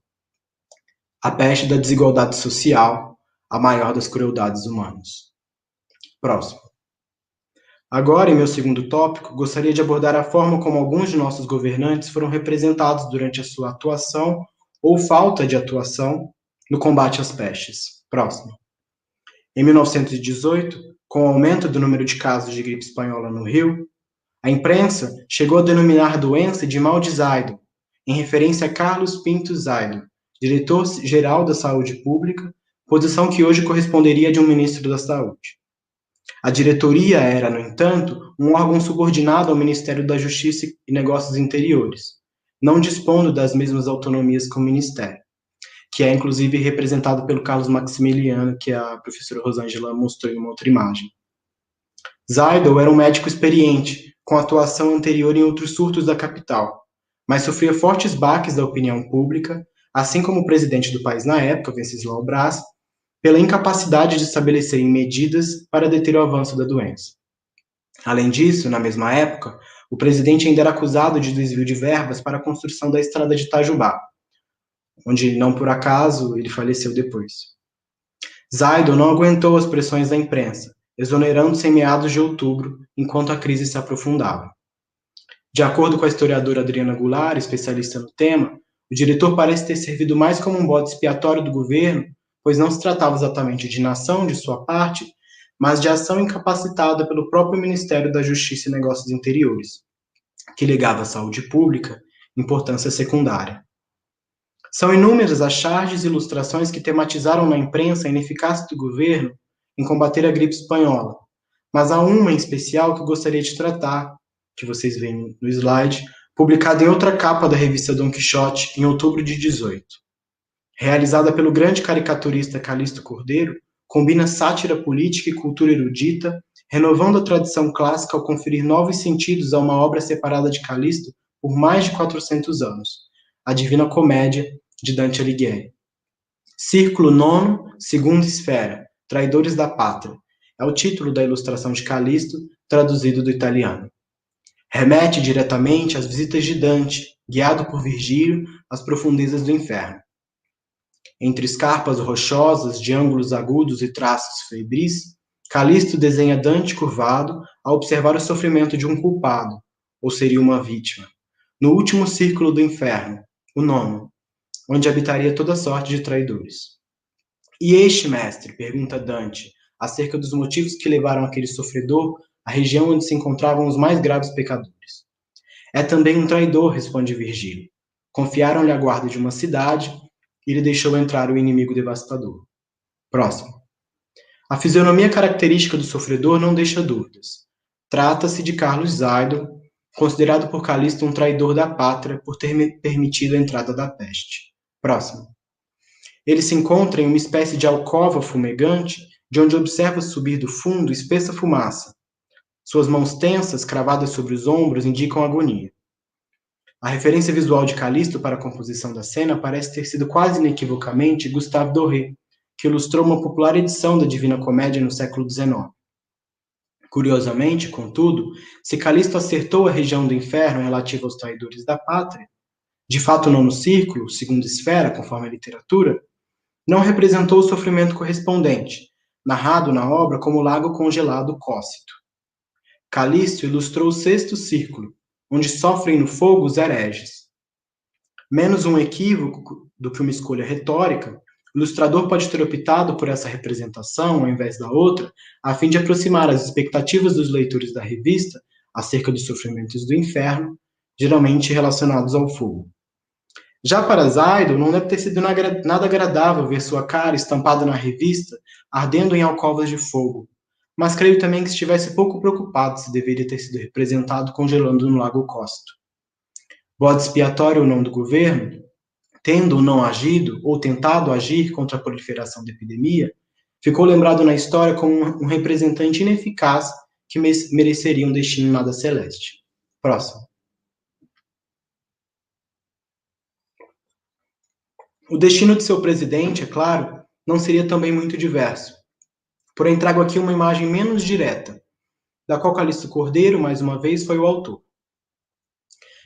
A peste da desigualdade social, a maior das crueldades humanas. Próximo. Agora, em meu segundo tópico, gostaria de abordar a forma como alguns de nossos governantes foram representados durante a sua atuação ou falta de atuação no combate às pestes. Próximo. Em 1918, com o aumento do número de casos de gripe espanhola no Rio, a imprensa chegou a denominar a doença de mal de Zaidon, em referência a Carlos Pinto Zaidon, diretor-geral da Saúde Pública, posição que hoje corresponderia a de um ministro da Saúde. A diretoria era, no entanto, um órgão subordinado ao Ministério da Justiça e Negócios Interiores, não dispondo das mesmas autonomias que o Ministério, que é inclusive representado pelo Carlos Maximiliano, que a professora Rosângela mostrou em uma outra imagem. Zaidon era um médico experiente, com atuação anterior em outros surtos da capital, mas sofria fortes baques da opinião pública, assim como o presidente do país na época, Venceslau Braz, pela incapacidade de estabelecerem medidas para deter o avanço da doença. Além disso, na mesma época, o presidente ainda era acusado de desvio de verbas para a construção da estrada de Itajubá, onde, não por acaso, ele faleceu depois. Zaidon não aguentou as pressões da imprensa, exonerando-se em meados de outubro, enquanto a crise se aprofundava. De acordo com a historiadora Adriana Goulart, especialista no tema, o diretor parece ter servido mais como um bode expiatório do governo, pois não se tratava exatamente de inação de sua parte, mas de ação incapacitada pelo próprio Ministério da Justiça e Negócios Interiores, que legava à saúde pública importância secundária. São inúmeras as charges e ilustrações que tematizaram na imprensa a ineficácia do governo em combater a gripe espanhola, mas há uma em especial que eu gostaria de tratar, que vocês veem no slide, publicada em outra capa da revista Dom Quixote, em outubro de 18. Realizada pelo grande caricaturista Calixto Cordeiro, combina sátira política e cultura erudita, renovando a tradição clássica ao conferir novos sentidos a uma obra separada de Calixto por mais de 400 anos, a Divina Comédia, de Dante Alighieri. Círculo Nono, Segunda Esfera, Traidores da Pátria, é o título da ilustração de Calixto, traduzido do italiano. Remete diretamente às visitas de Dante, guiado por Virgílio às profundezas do inferno. Entre escarpas rochosas, de ângulos agudos e traços febris, Calisto desenha Dante curvado a observar o sofrimento de um culpado, ou seria uma vítima, no último círculo do inferno, o nono, onde habitaria toda sorte de traidores. E este, mestre, pergunta Dante, acerca dos motivos que levaram aquele sofredor à região onde se encontravam os mais graves pecadores. É também um traidor, responde Virgílio. Confiaram-lhe a guarda de uma cidade e ele deixou entrar o inimigo devastador. Próximo. A fisionomia característica do sofredor não deixa dúvidas. Trata-se de Carlos Zaidon, considerado por Calisto um traidor da pátria por ter permitido a entrada da peste. Próximo. Ele se encontra em uma espécie de alcova fumegante, de onde observa subir do fundo espessa fumaça. Suas mãos tensas, cravadas sobre os ombros, indicam agonia. A referência visual de Calisto para a composição da cena parece ter sido quase inequivocamente Gustave Doré, que ilustrou uma popular edição da Divina Comédia no século XIX. Curiosamente, contudo, se Calisto acertou a região do inferno relativa aos traidores da pátria, de fato o nono círculo, segunda esfera, conforme a literatura, não representou o sofrimento correspondente, narrado na obra como lago congelado Cócito. Calisto ilustrou o sexto círculo, onde sofrem no fogo os hereges. Menos um equívoco do que uma escolha retórica, o ilustrador pode ter optado por essa representação, ao invés da outra, a fim de aproximar as expectativas dos leitores da revista acerca dos sofrimentos do inferno, geralmente relacionados ao fogo. Já para Zaidon, não deve ter sido nada agradável ver sua cara estampada na revista, ardendo em alcovas de fogo, mas creio também que estivesse pouco preocupado se deveria ter sido representado congelando no lago Cócito. Bode expiatório ou não do governo, tendo ou não agido ou tentado agir contra a proliferação da epidemia, ficou lembrado na história como um representante ineficaz que mereceria um destino nada celeste. Próximo. O destino de seu presidente, é claro, não seria também muito diverso. Porém, trago aqui uma imagem menos direta, da qual Calixto Cordeiro, mais uma vez, foi o autor.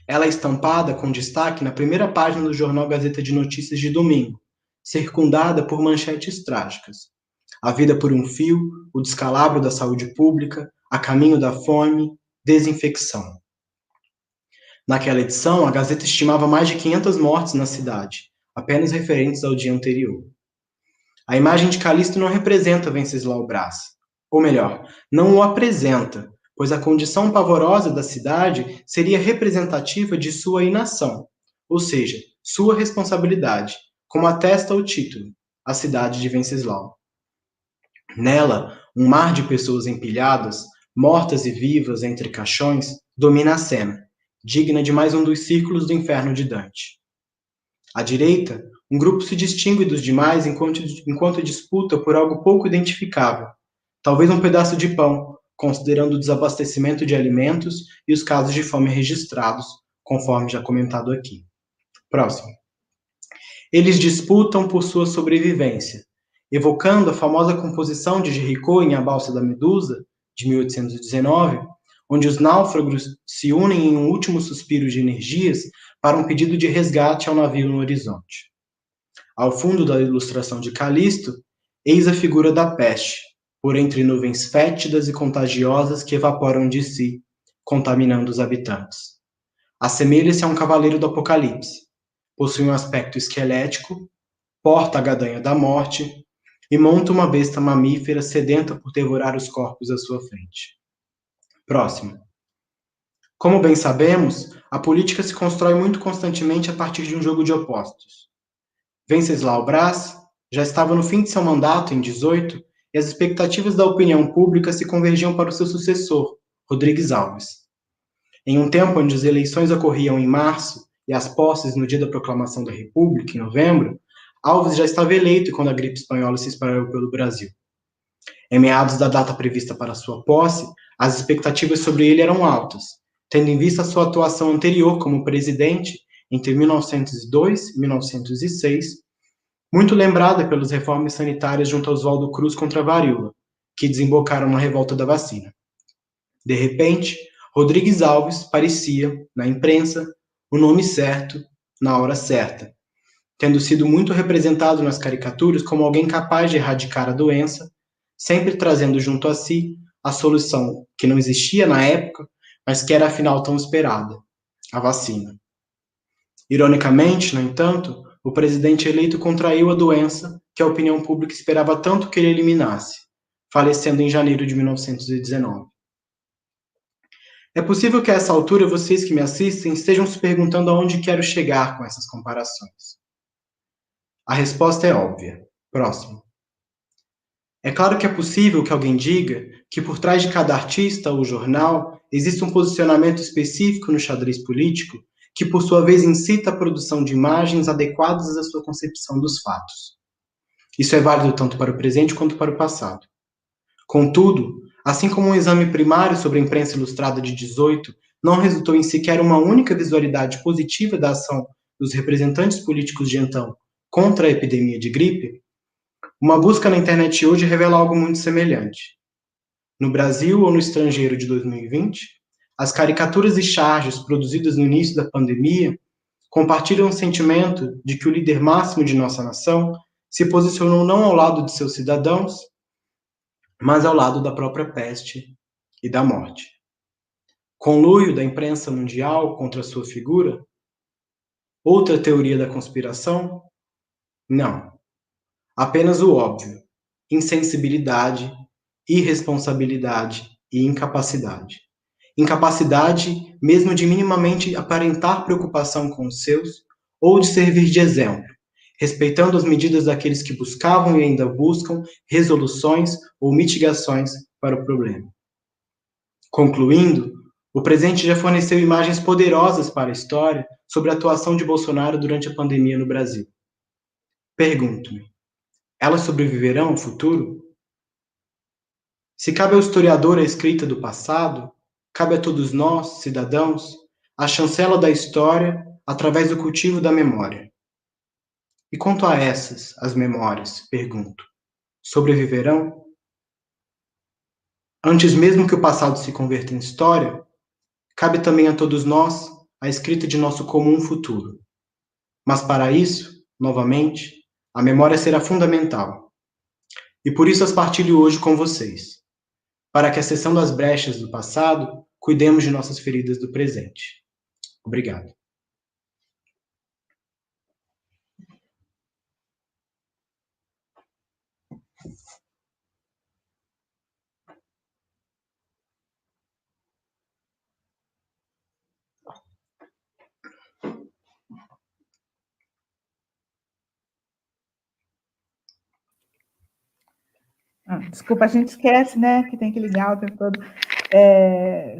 Ela é estampada com destaque na primeira página do jornal Gazeta de Notícias de domingo, circundada por manchetes trágicas. A vida por um fio, o descalabro da saúde pública, a caminho da fome, desinfecção. Naquela edição, a Gazeta estimava mais de 500 mortes na cidade, apenas referentes ao dia anterior. A imagem de Calisto não representa Venceslau Braz, ou melhor, não o apresenta, pois a condição pavorosa da cidade seria representativa de sua inação, ou seja, sua responsabilidade, como atesta o título, A Cidade de Venceslau. Nela, um mar de pessoas empilhadas, mortas e vivas entre caixões, domina a cena, digna de mais um dos círculos do inferno de Dante. À direita, um grupo se distingue dos demais enquanto disputa por algo pouco identificável, talvez um pedaço de pão, considerando o desabastecimento de alimentos e os casos de fome registrados, conforme já comentado aqui. Próximo. Eles disputam por sua sobrevivência, evocando a famosa composição de Géricault em A Balsa da Medusa, de 1819, onde os náufragos se unem em um último suspiro de energias para um pedido de resgate ao navio no horizonte. Ao fundo da ilustração de Calisto, eis a figura da peste, por entre nuvens fétidas e contagiosas que evaporam de si, contaminando os habitantes. Assemelha-se a um cavaleiro do Apocalipse. Possui um aspecto esquelético, porta a gadanha da morte e monta uma besta mamífera sedenta por devorar os corpos à sua frente. Próximo. Como bem sabemos, a política se constrói muito constantemente a partir de um jogo de opostos. Venceslau Braz já estava no fim de seu mandato, em 18, e as expectativas da opinião pública se convergiam para o seu sucessor, Rodrigues Alves. Em um tempo onde as eleições ocorriam em março e as posses no dia da proclamação da República, em novembro, Alves já estava eleito quando a gripe espanhola se espalhou pelo Brasil. Em meados da data prevista para sua posse, as expectativas sobre ele eram altas, tendo em vista a sua atuação anterior como presidente entre 1902 e 1906, muito lembrada pelas reformas sanitárias junto a Oswaldo Cruz contra a varíola, que desembocaram na revolta da vacina. De repente, Rodrigues Alves parecia, na imprensa, o nome certo, na hora certa, tendo sido muito representado nas caricaturas como alguém capaz de erradicar a doença, sempre trazendo junto a si a solução que não existia na época, mas que era afinal tão esperada, a vacina. Ironicamente, no entanto, o presidente eleito contraiu a doença que a opinião pública esperava tanto que ele eliminasse, falecendo em janeiro de 1919. É possível que a essa altura vocês que me assistem estejam se perguntando aonde quero chegar com essas comparações. A resposta é óbvia. Próximo. É claro que é possível que alguém diga que por trás de cada artista ou jornal existe um posicionamento específico no xadrez político que, por sua vez, incita a produção de imagens adequadas à sua concepção dos fatos. Isso é válido tanto para o presente quanto para o passado. Contudo, assim como um exame primário sobre a imprensa ilustrada de 18 não resultou em sequer uma única visualidade positiva da ação dos representantes políticos de então contra a epidemia de gripe, uma busca na internet hoje revela algo muito semelhante. No Brasil ou no estrangeiro de 2020, as caricaturas e charges produzidas no início da pandemia compartilham o sentimento de que o líder máximo de nossa nação se posicionou não ao lado de seus cidadãos, mas ao lado da própria peste e da morte. Conluio da imprensa mundial contra sua figura? Outra teoria da conspiração? Não. Apenas o óbvio: insensibilidade, irresponsabilidade e incapacidade. Incapacidade, mesmo de minimamente aparentar preocupação com os seus, ou de servir de exemplo, respeitando as medidas daqueles que buscavam e ainda buscam resoluções ou mitigações para o problema. Concluindo, o presidente já forneceu imagens poderosas para a história sobre a atuação de Bolsonaro durante a pandemia no Brasil. Pergunto-me: elas sobreviverão ao futuro? Se cabe ao historiador a escrita do passado, cabe a todos nós, cidadãos, a chancela da história através do cultivo da memória. E quanto a essas, as memórias, pergunto, sobreviverão? Antes mesmo que o passado se converta em história, cabe também a todos nós a escrita de nosso comum futuro. Mas para isso, novamente, a memória será fundamental. E por isso as partilho hoje com vocês, para que, acessando as brechas do passado, cuidemos de nossas feridas do presente. Obrigado. Desculpa, a gente esquece, né, que tem que ligar o tempo todo.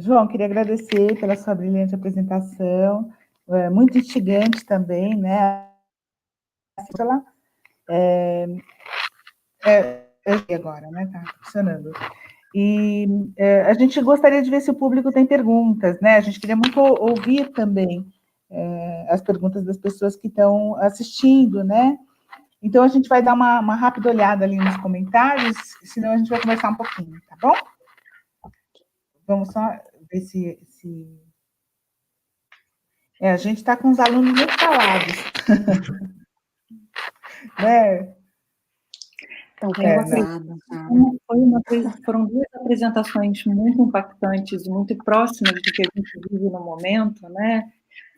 João, queria agradecer pela sua brilhante apresentação, muito instigante também, né? Agora, né? Tá funcionando. E a gente gostaria de ver se o público tem perguntas, né? A gente queria muito ouvir também as perguntas das pessoas que estão assistindo, né? Então, a gente vai dar uma rápida olhada ali nos comentários, senão a gente vai conversar um pouquinho, tá bom? Vamos só ver se... a gente está com os alunos muito calados. Né? Foram duas apresentações muito impactantes, muito próximas do que a gente vive no momento, né?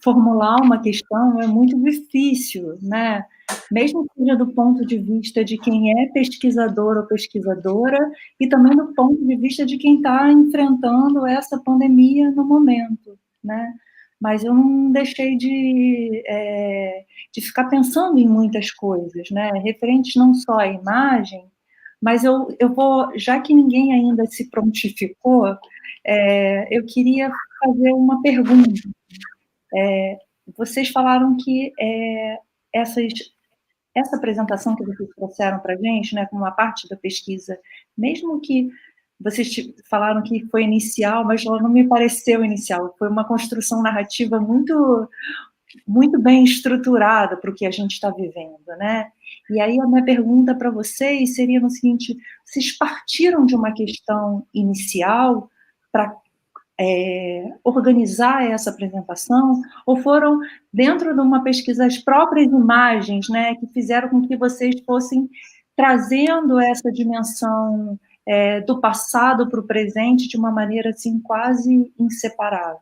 Formular uma questão é muito difícil, né? Mesmo que seja do ponto de vista de quem é pesquisador ou pesquisadora, e também do ponto de vista de quem está enfrentando essa pandemia no momento, né? Mas eu não deixei de ficar pensando em muitas coisas, né? Referentes não só à imagem, mas eu vou, já que ninguém ainda se prontificou, eu queria fazer uma pergunta. Vocês falaram que essa apresentação que vocês trouxeram para a gente, né, como uma parte da pesquisa, mesmo que vocês falaram que foi inicial, mas ela não me pareceu inicial, foi uma construção narrativa muito, muito bem estruturada para o que a gente está vivendo, né? E aí a minha pergunta para vocês seria no seguinte: vocês partiram de uma questão inicial para organizar essa apresentação, ou foram dentro de uma pesquisa as próprias imagens, né, que fizeram com que vocês fossem trazendo essa dimensão do passado para o presente de uma maneira assim quase inseparável?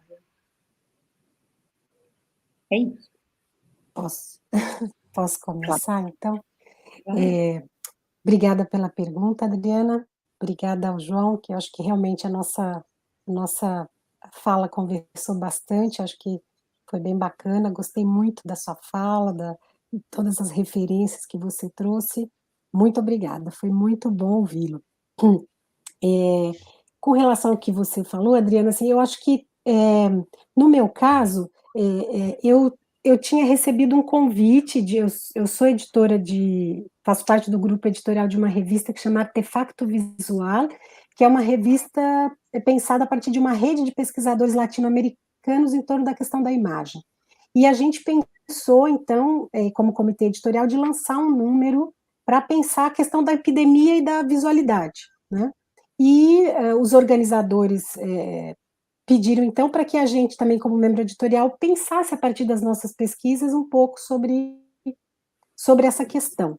É isso. Posso começar, então? Obrigada pela pergunta, Adriana. Obrigada ao João, que eu acho que realmente a nossa fala conversou bastante, acho que foi bem bacana, gostei muito da sua fala, de todas as referências que você trouxe. Muito obrigada, foi muito bom ouvi-lo. Com relação ao que você falou, Adriana, assim, eu acho que, no meu caso, eu tinha recebido um convite eu sou editora faço parte do grupo editorial de uma revista que chama Artefacto Visual, que é uma revista pensada a partir de uma rede de pesquisadores latino-americanos em torno da questão da imagem. E a gente pensou, então, como comitê editorial, de lançar um número para pensar a questão da epidemia e da visualidade, né? E os organizadores pediram, então, para que a gente, também como membro editorial, pensasse, a partir das nossas pesquisas, um pouco sobre essa questão.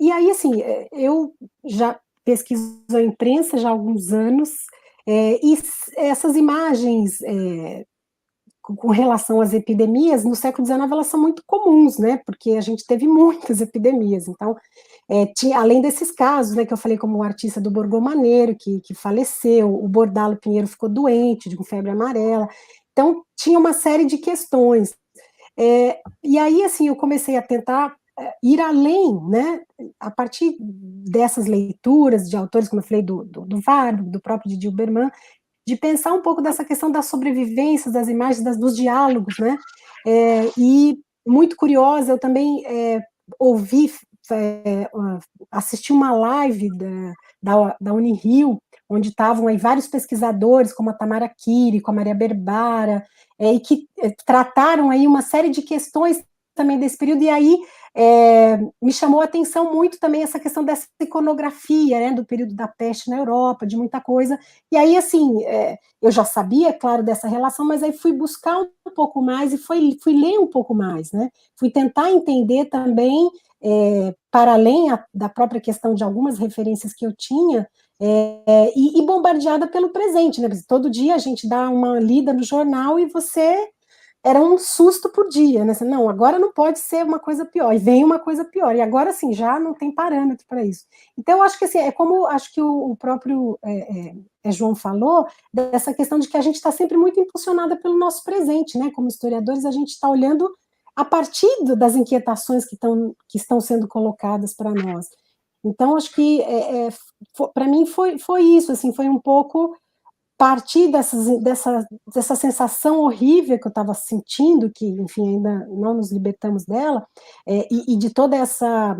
E aí, assim, eu já pesquiso a imprensa já há alguns anos, e essas imagens com relação às epidemias, no século XIX, elas são muito comuns, né, porque a gente teve muitas epidemias, então, além desses casos, né, que eu falei como o artista do Borgomaneiro, que faleceu, o Bordalo Pinheiro ficou doente, com febre amarela, então, tinha uma série de questões. E aí, assim, eu comecei a tentar ir além, né, a partir dessas leituras de autores, como eu falei, do Varro, do próprio Didi Uberman, de pensar um pouco dessa questão das sobrevivências, das imagens, dos diálogos, né, e muito curiosa, eu também ouvi, assisti uma live da Unirio, onde estavam aí vários pesquisadores, como a Tamara Kiri, com a Maria Berbara, e que trataram aí uma série de questões também desse período, e aí me chamou a atenção muito também essa questão dessa iconografia, né, do período da peste na Europa, de muita coisa, e aí, assim, eu já sabia, claro, dessa relação, mas aí fui buscar um pouco mais, e fui ler um pouco mais, né, fui tentar entender também, para além da própria questão de algumas referências que eu tinha, e bombardeada pelo presente, né, todo dia a gente dá uma lida no jornal e era um susto por dia, né? Não, agora não pode ser uma coisa pior, e vem uma coisa pior, e agora sim, já não tem parâmetro para isso. Então, eu acho que assim, é como acho que o próprio João falou, dessa questão de que a gente está sempre muito impulsionada pelo nosso presente, né? Como historiadores, a gente está olhando a partir das inquietações que estão sendo colocadas para nós. Então, acho que para mim foi isso, assim, foi um pouco partir dessa sensação horrível que eu estava sentindo, que, enfim, ainda não nos libertamos dela, e de toda essa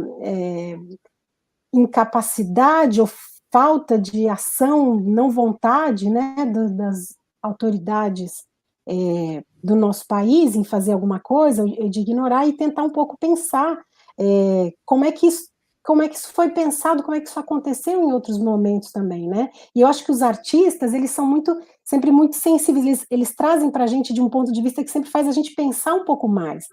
incapacidade ou falta de ação, não vontade, né, das autoridades do nosso país em fazer alguma coisa, de ignorar e tentar um pouco pensar como é que isso foi pensado, como é que isso aconteceu em outros momentos também, né? E eu acho que os artistas, eles são sempre muito sensíveis, eles trazem para a gente de um ponto de vista que sempre faz a gente pensar um pouco mais.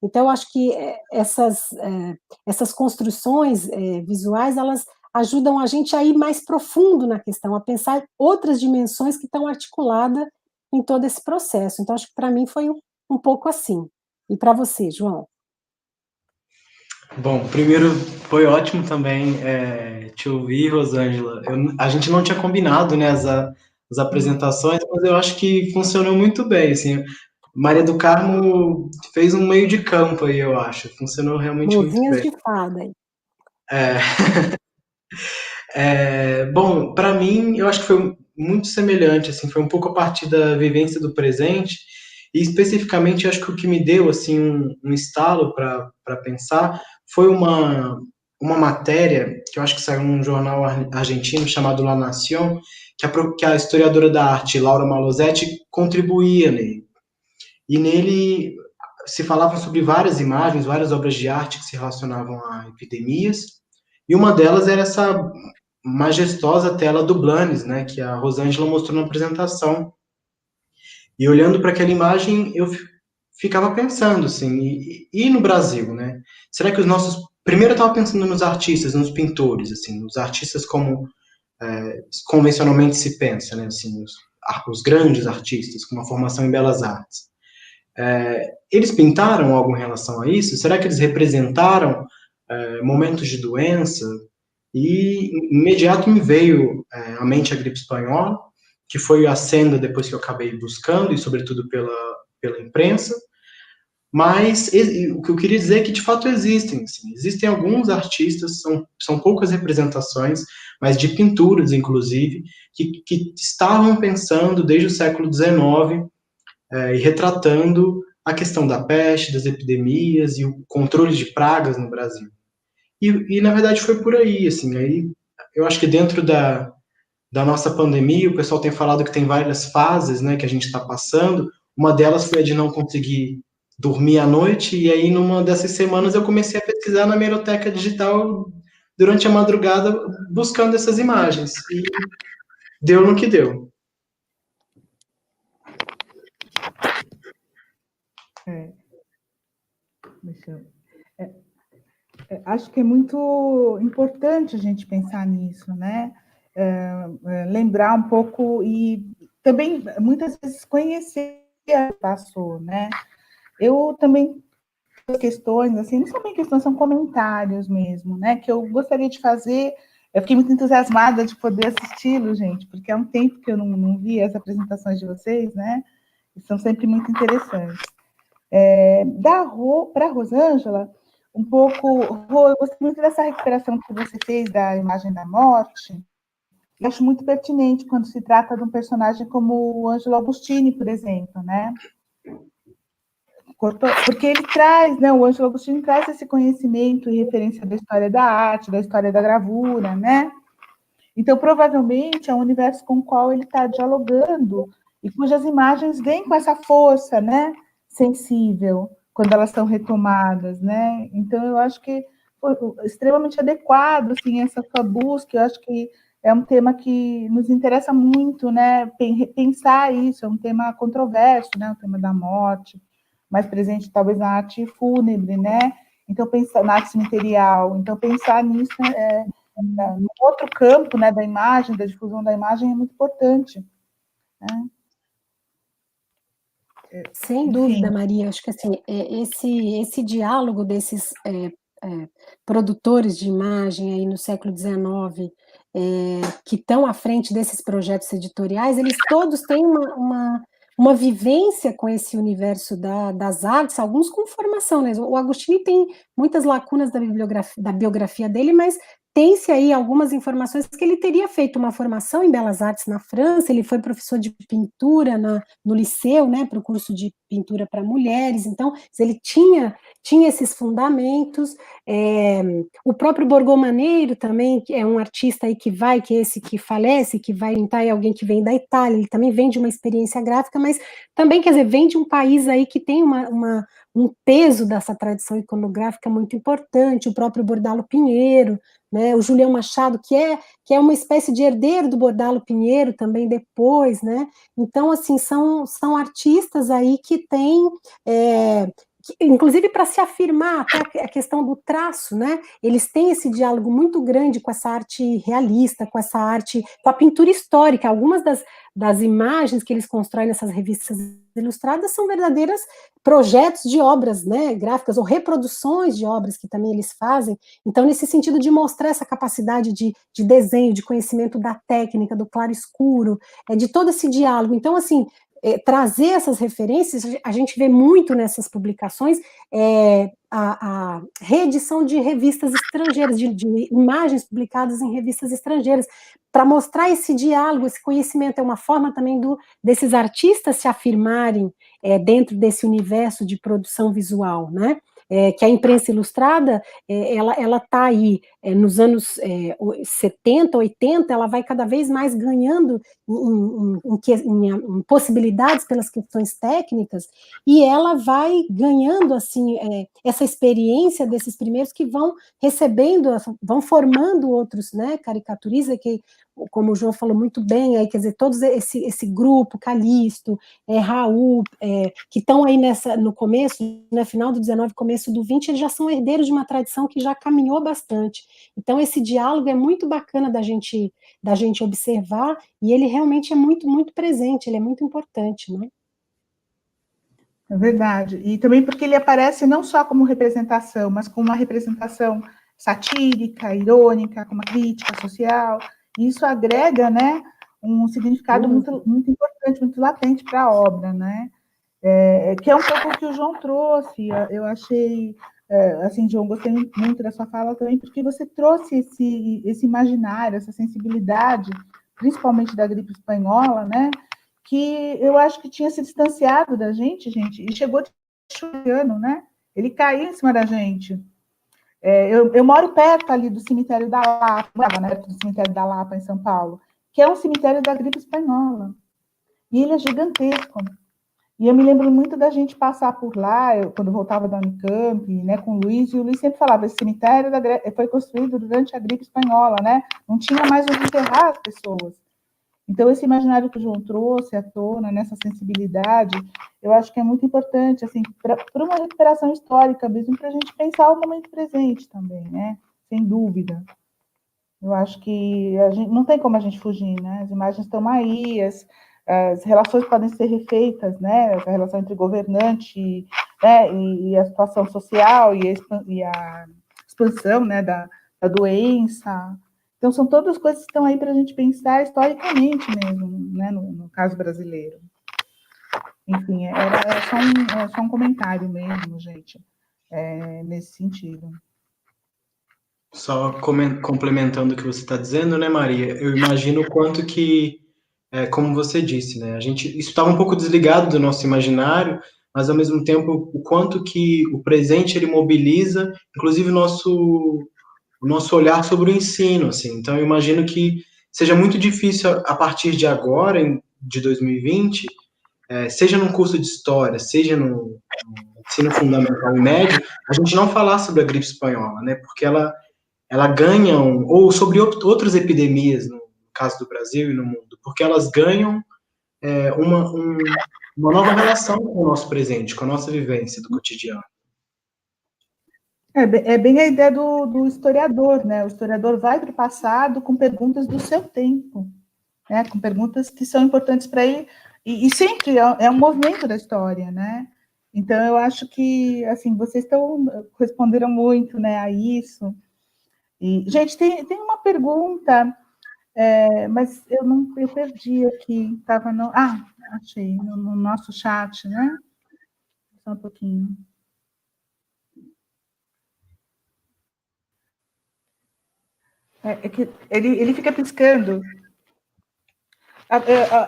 Então, eu acho que essas construções visuais, elas ajudam a gente a ir mais profundo na questão, a pensar outras dimensões que estão articuladas em todo esse processo. Então, acho que para mim foi um pouco assim. E para você, João? Bom, primeiro foi ótimo também te ouvir, Rosângela. A gente não tinha combinado, né, as apresentações, mas eu acho que funcionou muito bem, assim. Maria do Carmo fez um meio de campo aí, eu acho. Funcionou realmente muito Mãozinhas bem. de fada. Bom, para mim, eu acho que foi muito semelhante, assim, foi um pouco a partir da vivência do presente, e especificamente, eu acho que o que me deu, assim, um estalo para pensar foi uma matéria que eu acho que saiu num jornal argentino chamado La Nación, que a historiadora da arte, Laura Malosetti, contribuía nele. E nele se falava sobre várias imagens, várias obras de arte que se relacionavam a epidemias, e uma delas era essa majestosa tela do Blanes, né, que a Rosângela mostrou na apresentação. E olhando para aquela imagem, eu ficava pensando, assim, e no Brasil, né? Será que os nossos... Primeiro eu estava pensando nos artistas, nos pintores, assim, os artistas como convencionalmente se pensa, né? Assim, os grandes artistas com uma formação em belas artes. Eles pintaram algo em relação a isso? Será que eles representaram momentos de doença? E imediato me veio à mente a gripe espanhola, que foi a senda depois que eu acabei buscando, e sobretudo pela imprensa. Mas o que eu queria dizer é que, de fato, existem. Assim, existem alguns artistas, são poucas representações, mas de pinturas, inclusive, que estavam pensando desde o século XIX e retratando a questão da peste, das epidemias e o controle de pragas no Brasil. E na verdade, foi por aí. Assim, aí, eu acho que dentro da nossa pandemia, o pessoal tem falado que tem várias fases, né, que a gente está passando. Uma delas foi a de não conseguir dormir à noite, e aí numa dessas semanas eu comecei a pesquisar na Hemeroteca Digital durante a madrugada, buscando essas imagens, e deu no que deu. Acho que é muito importante a gente pensar nisso, né? Lembrar um pouco e também, muitas vezes, conhecer o que passou, né? Eu também questões, assim, não são bem questões, são comentários mesmo, né? Que eu gostaria de fazer. Eu fiquei muito entusiasmada de poder assisti-lo, gente, porque há um tempo que eu não vi as apresentações de vocês, né? E são sempre muito interessantes. Para a Rosângela, um pouco, eu gostei muito dessa recuperação que você fez da imagem da morte. Eu acho muito pertinente quando se trata de um personagem como o Ângelo Agostini, por exemplo, né? Porque ele traz, né? O Ângelo Agostini traz esse conhecimento e referência da história da arte, da história da gravura, né? Então, provavelmente, é um universo com o qual ele está dialogando e cujas imagens vêm com essa força, né? Sensível, quando elas são retomadas, né? Então, eu acho que foi extremamente adequado, assim, essa sua busca. Eu acho que é um tema que nos interessa muito, né? Pensar isso, é um tema controverso, né? O tema da morte, mais presente talvez na arte fúnebre, né? Então, pensar na arte cemiterial. Então, pensar nisso no outro campo, né, da imagem, da difusão da imagem, é muito importante. Né? Sem dúvida, Maria. Acho que assim, esse diálogo desses produtores de imagem aí no século XIX, que estão à frente desses projetos editoriais, eles todos têm uma vivência com esse universo das artes, alguns com formação, né? O Agostini tem muitas lacunas da biografia dele, mas tem-se aí algumas informações que ele teria feito uma formação em Belas Artes na França, ele foi professor de pintura no Liceu, né, para o curso de pintura para mulheres, então ele tinha esses fundamentos. O próprio Borgomaneiro também, que é um artista aí que é esse que falece, que vai pintar, é alguém que vem da Itália, ele também vem de uma experiência gráfica, mas também, quer dizer, vem de um país aí que tem um peso dessa tradição iconográfica muito importante, o próprio Bordalo Pinheiro, né, o Julião Machado, que é uma espécie de herdeiro do Bordalo Pinheiro também depois, né? Então, assim, são artistas aí que têm, inclusive para se afirmar, até a questão do traço, né? Eles têm esse diálogo muito grande com essa arte realista, com essa arte, com a pintura histórica. Algumas das imagens que eles constroem nessas revistas ilustradas são verdadeiros projetos de obras, né, gráficas, ou reproduções de obras que também eles fazem. Então, nesse sentido de mostrar essa capacidade de desenho, de conhecimento da técnica, do claro-escuro, de todo esse diálogo. Então, assim, trazer essas referências, a gente vê muito nessas publicações, a reedição de revistas estrangeiras, de imagens publicadas em revistas estrangeiras, para mostrar esse diálogo, esse conhecimento. É uma forma também desses artistas se afirmarem dentro desse universo de produção visual, né? que a imprensa ilustrada, ela está aí, nos anos 70, 80, ela vai cada vez mais ganhando em possibilidades pelas questões técnicas, e ela vai ganhando, assim, essa experiência desses primeiros que vão recebendo, vão formando outros, né, caricaturistas, que, como o João falou muito bem, aí, quer dizer, todos esse grupo, Calixto, Raul, que estão aí no começo, né, final do 19, começo do 20, eles já são herdeiros de uma tradição que já caminhou bastante. Então, esse diálogo é muito bacana da gente observar, e ele realmente é muito, muito presente, ele é muito importante, né? É verdade. E também porque ele aparece não só como representação, mas como uma representação satírica, irônica, com uma crítica social. E isso agrega, né, um significado muito, muito importante, muito latente para a obra, né? Que é um pouco o que o João trouxe. Eu achei, assim, João, gostei muito da sua fala também, porque você trouxe esse imaginário, essa sensibilidade, principalmente da gripe espanhola, né? Que eu acho que tinha se distanciado da gente, e chegou chegando, né? Ele caiu em cima da gente. Eu moro perto ali do cemitério da Lapa, perto do cemitério da Lapa, em São Paulo, que é um cemitério da gripe espanhola. E ele é gigantesco. E eu me lembro muito da gente passar por lá, quando eu voltava da Unicamp, né, com o Luiz, e o Luiz sempre falava, esse cemitério foi construído durante a gripe espanhola, né? Não tinha mais onde enterrar as pessoas. Então, esse imaginário que o João trouxe à tona, nessa sensibilidade, eu acho que é muito importante, assim, para uma recuperação histórica mesmo, para a gente pensar o momento presente também, né? Sem dúvida. Eu acho que a gente, não tem como a gente fugir, né? As imagens estão aí, as relações podem ser refeitas, né? A relação entre governante, né? e a situação social e a expansão, né? da doença. Então, são todas coisas que estão aí para a gente pensar historicamente mesmo, né? no caso brasileiro. Enfim, era só um comentário mesmo, gente, nesse sentido. Só complementando o que você está dizendo, né, Maria? Eu imagino o quanto que, como você disse, né, isso estava um pouco desligado do nosso imaginário, mas ao mesmo tempo o quanto que o presente ele mobiliza, inclusive o nosso olhar sobre o ensino, assim. Então eu imagino que seja muito difícil a partir de agora, de 2020, seja num curso de história, seja no ensino fundamental e médio, a gente não falar sobre a gripe espanhola, né? Porque ela ganham, ou sobre outras epidemias, no caso do Brasil e no mundo, porque elas ganham uma nova relação com o nosso presente, com a nossa vivência do cotidiano. É bem a ideia do historiador, né? O historiador vai para o passado com perguntas do seu tempo, né? Com perguntas que são importantes para ele, e sempre é um movimento da história, né? Então, eu acho que, assim, vocês responderam muito, né, a isso. E, gente, tem uma pergunta, mas eu perdi aqui, estava no... Ah, achei, no nosso chat, né? Só um pouquinho. É que ele fica piscando.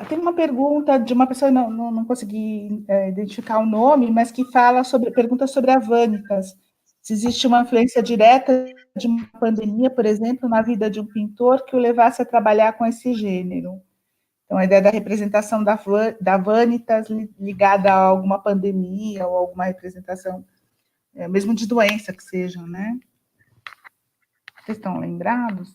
Tem uma pergunta de uma pessoa, não consegui identificar o nome, mas que pergunta sobre a Vanitas. Se existe uma influência direta de uma pandemia, por exemplo, na vida de um pintor que o levasse a trabalhar com esse gênero. Então, a ideia da representação da Vanitas ligada a alguma pandemia ou alguma representação, mesmo de doença que sejam, né? Vocês estão lembrados?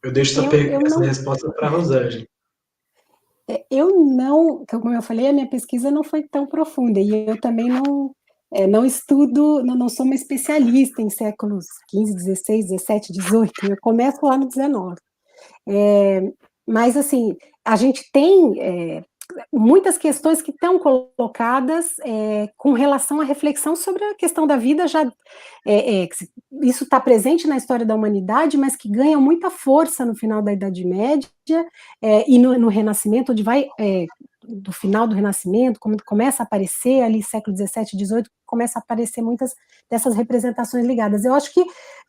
Eu deixo essa resposta para a Rosângela. Eu não, como eu falei, a minha pesquisa não foi tão profunda, e eu também não estudo, não sou uma especialista em séculos XV, XVI, XVII, XVIII, eu começo lá no XIX. Mas, assim, a gente tem muitas questões que estão colocadas com relação à reflexão sobre a questão da vida, isso está presente na história da humanidade, mas que ganha muita força no final da Idade Média e no Renascimento, onde vai do final do Renascimento, como começa a aparecer ali, século XVII, XVIII, começa a aparecer muitas dessas representações ligadas. Eu acho que,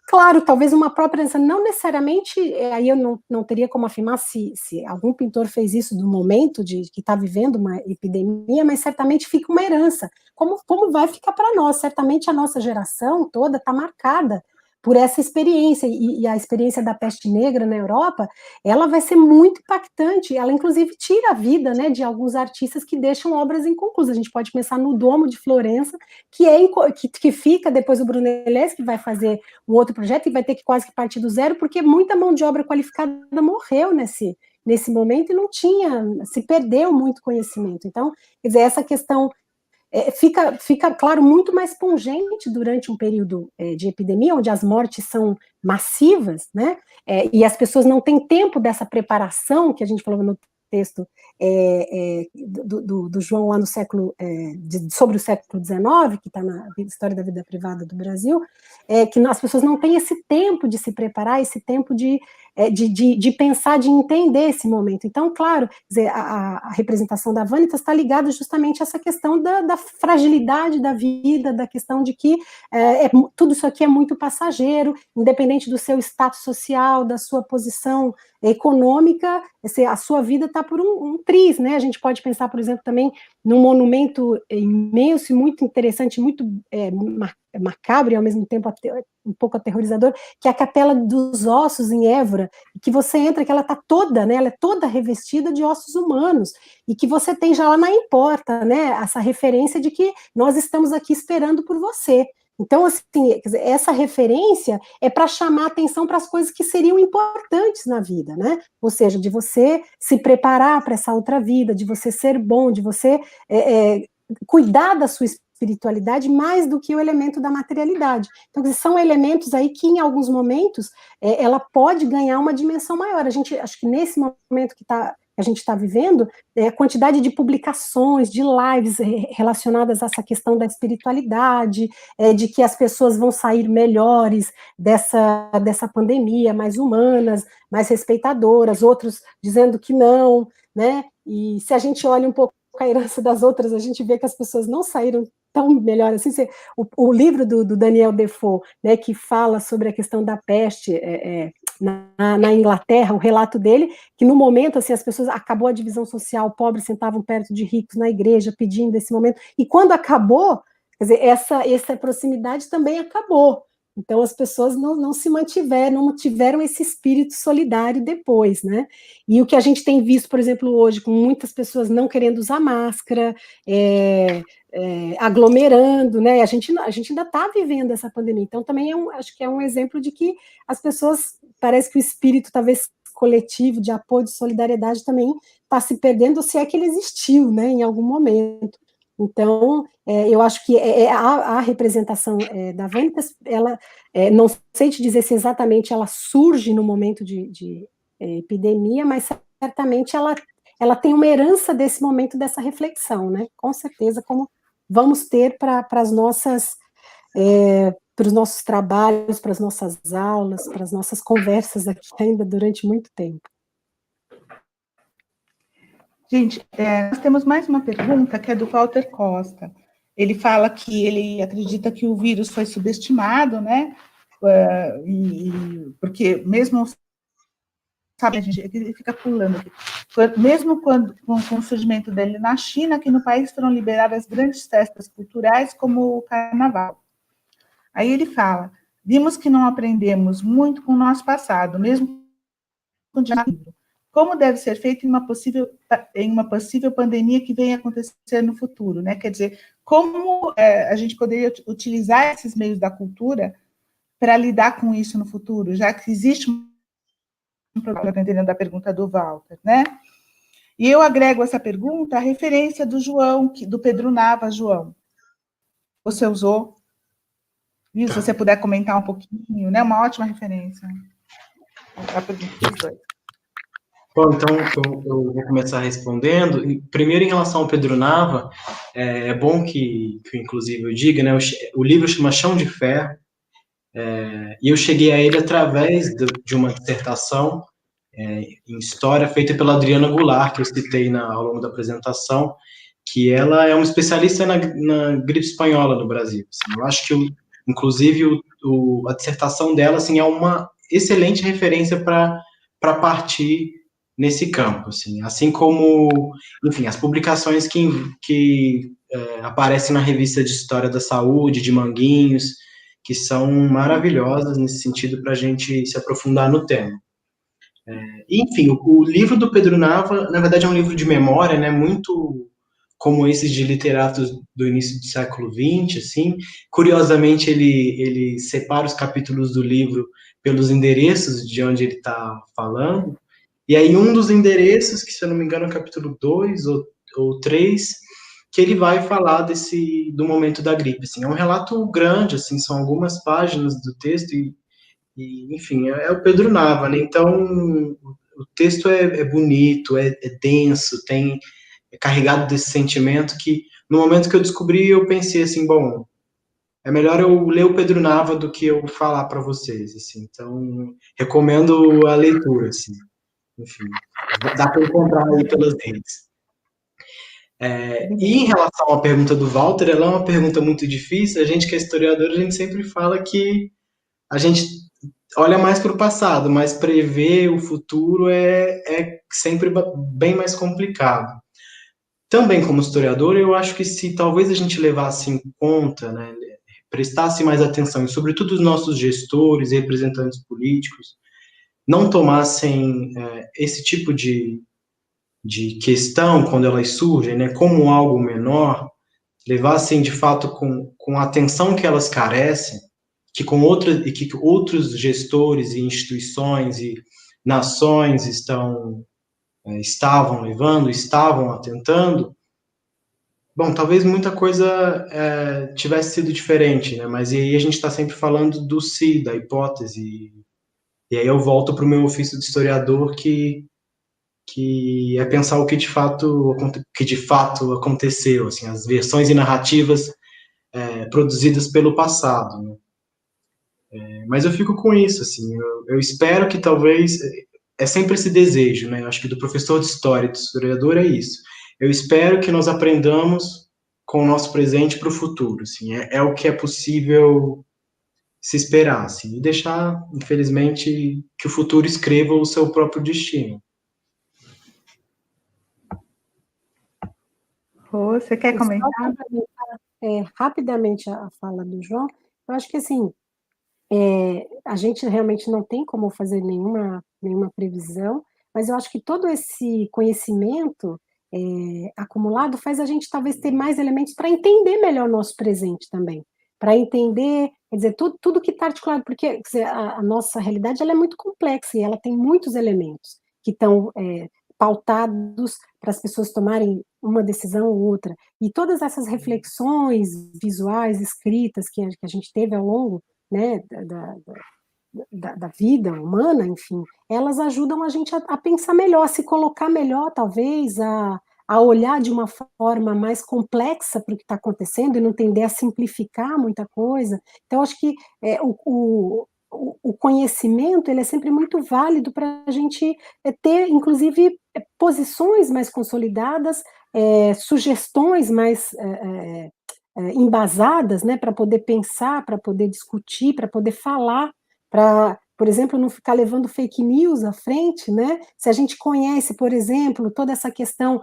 claro, talvez uma própria, não necessariamente, aí eu não teria como afirmar se algum pintor fez isso no momento que está vivendo uma epidemia, mas certamente fica uma herança, como vai ficar para nós, certamente a nossa geração toda está marcada por essa experiência, e a experiência da peste negra na Europa, ela vai ser muito impactante, ela inclusive tira a vida, né, de alguns artistas que deixam obras inconclusas. A gente pode pensar no Duomo de Florença, que fica, depois o Brunelleschi, que vai fazer um outro projeto, e vai ter que quase que partir do zero, porque muita mão de obra qualificada morreu nesse momento, e se perdeu muito conhecimento. Então, quer dizer, essa questão fica, claro, muito mais pungente durante um período de epidemia, onde as mortes são massivas, né? E as pessoas não têm tempo dessa preparação, que a gente falou no texto do João lá no século, sobre o século XIX, que está na História da Vida Privada do Brasil, que as pessoas não têm esse tempo de se preparar, esse tempo de pensar, de entender esse momento. Então, claro, quer dizer, a representação da Vanitas está ligada justamente a essa questão da fragilidade da vida, da questão de que tudo isso aqui é muito passageiro, independente do seu status social, da sua posição econômica, a sua vida está por um triz, né? A gente pode pensar, por exemplo, também num monumento imenso e muito interessante, muito macabro e ao mesmo tempo um pouco aterrorizador, que é a Capela dos Ossos em Évora, que você entra, que ela está toda, né? Ela é toda revestida de ossos humanos, e que você tem já lá na porta, né? Essa referência de que nós estamos aqui esperando por você. Então, assim, quer dizer, essa referência é para chamar atenção para as coisas que seriam importantes na vida, né? Ou seja, de você se preparar para essa outra vida, de você ser bom, de você cuidar da sua espiritualidade mais do que o elemento da materialidade. Então, são elementos aí que, em alguns momentos, ela pode ganhar uma dimensão maior. Acho que nesse momento que a gente está vivendo, a quantidade de publicações, de lives relacionadas a essa questão da espiritualidade, de que as pessoas vão sair melhores dessa pandemia, mais humanas, mais respeitadoras, outros dizendo que não, né? E se a gente olha um pouco a herança das outras, a gente vê que as pessoas não saíram tão melhor assim. O livro do Daniel Defoe, né, que fala sobre a questão da peste na Inglaterra, o relato dele, que no momento, assim, as pessoas, acabou a divisão social, pobres sentavam perto de ricos na igreja, pedindo esse momento, e quando acabou, quer dizer, essa proximidade também acabou. Então, as pessoas não tiveram esse espírito solidário depois, né? E o que a gente tem visto, por exemplo, hoje, com muitas pessoas não querendo usar máscara, aglomerando, né? A gente ainda está vivendo essa pandemia. Então, também acho que é um exemplo de que as pessoas, parece que o espírito, talvez, coletivo, de apoio, de solidariedade, também está se perdendo, se é que ele existiu, né, em algum momento. Então, eu acho que a representação da Vanitas, ela, não sei te dizer se exatamente ela surge no momento de epidemia, mas certamente ela tem uma herança desse momento, dessa reflexão, né? Com certeza, como vamos ter para os nossos trabalhos, para as nossas aulas, para as nossas conversas aqui ainda durante muito tempo. Gente, nós temos mais uma pergunta, que é do Walter Costa. Ele fala que ele acredita que o vírus foi subestimado, né? Porque mesmo, sabe, a gente ele fica pulando aqui. Mesmo com o surgimento dele na China, aqui no país foram liberadas grandes festas culturais, como o Carnaval. Aí ele fala, vimos que não aprendemos muito com o nosso passado, mesmo com o livro. Como deve ser feito em uma possível pandemia que venha acontecer no futuro, né? Quer dizer, como a gente poderia utilizar esses meios da cultura para lidar com isso no futuro, já que existe um problema, entendendo da pergunta do Walter, né? E eu agrego essa pergunta à referência do João, do Pedro Navas, João. Você usou? Se você puder comentar um pouquinho, né? Uma ótima referência. A pergunta dos dois. Bom, então eu vou começar respondendo. Primeiro, em relação ao Pedro Nava, é bom que inclusive eu diga, né? O livro chama Chão de Ferro, e eu cheguei a ele através de uma dissertação em História, feita pela Adriana Goulart, que eu citei ao longo da apresentação, que ela é uma especialista na gripe espanhola no Brasil. Assim, eu acho que, inclusive, a dissertação dela assim, é uma excelente referência para partir nesse campo. Assim como, enfim, as publicações que aparecem na revista de História da Saúde, de Manguinhos, que são maravilhosas nesse sentido para a gente se aprofundar no tema. Enfim, o livro do Pedro Nava, na verdade, é um livro de memória, né, muito como esses de literatos do início do século XX, assim. Curiosamente, ele separa os capítulos do livro pelos endereços de onde ele está falando, e aí um dos endereços, que se eu não me engano é o capítulo 2 ou 3, que ele vai falar do momento da gripe. Assim. É um relato grande, assim, são algumas páginas do texto, enfim, é o Pedro Nava, né? Então, o texto é bonito, é denso, é carregado desse sentimento que, no momento que eu descobri, eu pensei assim, bom, é melhor eu ler o Pedro Nava do que eu falar para vocês, assim. Então, recomendo a leitura, assim. Enfim, dá para encontrar aí pelas redes. E em relação à pergunta do Walter, ela é uma pergunta muito difícil. A gente que é historiador, a gente sempre fala que a gente olha mais para o passado, mas prever o futuro é sempre bem mais complicado. Também como historiador, eu acho que se talvez a gente levasse em conta, né, prestasse mais atenção, e sobretudo os nossos gestores e representantes políticos, não tomassem esse tipo de questão, quando elas surgem, né, como algo menor, levassem de fato com a atenção que elas carecem, que outros gestores e instituições e nações estavam atentando, bom, talvez muita coisa tivesse sido diferente, né? Mas aí a gente está sempre falando do se, da hipótese, e aí eu volto para o meu ofício de historiador, que é pensar o que de fato aconteceu, assim, as versões e narrativas produzidas pelo passado, né? Mas eu fico com isso, assim, eu espero que talvez, é sempre esse desejo, né, eu acho que do professor de história, do historiador é isso, eu espero que nós aprendamos com o nosso presente para o futuro, assim, é o que é possível se esperar, assim, e deixar, infelizmente, que o futuro escreva o seu próprio destino. Você quer comentar? Rapidamente a fala do João, eu acho que assim, a gente realmente não tem como fazer nenhuma previsão, mas eu acho que todo esse conhecimento acumulado faz a gente talvez ter mais elementos para entender melhor o nosso presente também, para entender, quer dizer, tudo que está articulado, porque quer dizer, a nossa realidade ela é muito complexa e ela tem muitos elementos que estão pautados para as pessoas tomarem uma decisão ou outra. E todas essas reflexões visuais, escritas, que a gente teve ao longo, né, da vida humana, enfim, elas ajudam a gente a pensar melhor, a se colocar melhor, talvez, a olhar de uma forma mais complexa para o que está acontecendo e não tender a simplificar muita coisa. Então, acho que o conhecimento ele é sempre muito válido para a gente ter, inclusive, posições mais consolidadas, sugestões mais embasadas, né, para poder pensar, para poder discutir, para poder falar, para, por exemplo, não ficar levando fake news à frente, né? Se a gente conhece, por exemplo, toda essa questão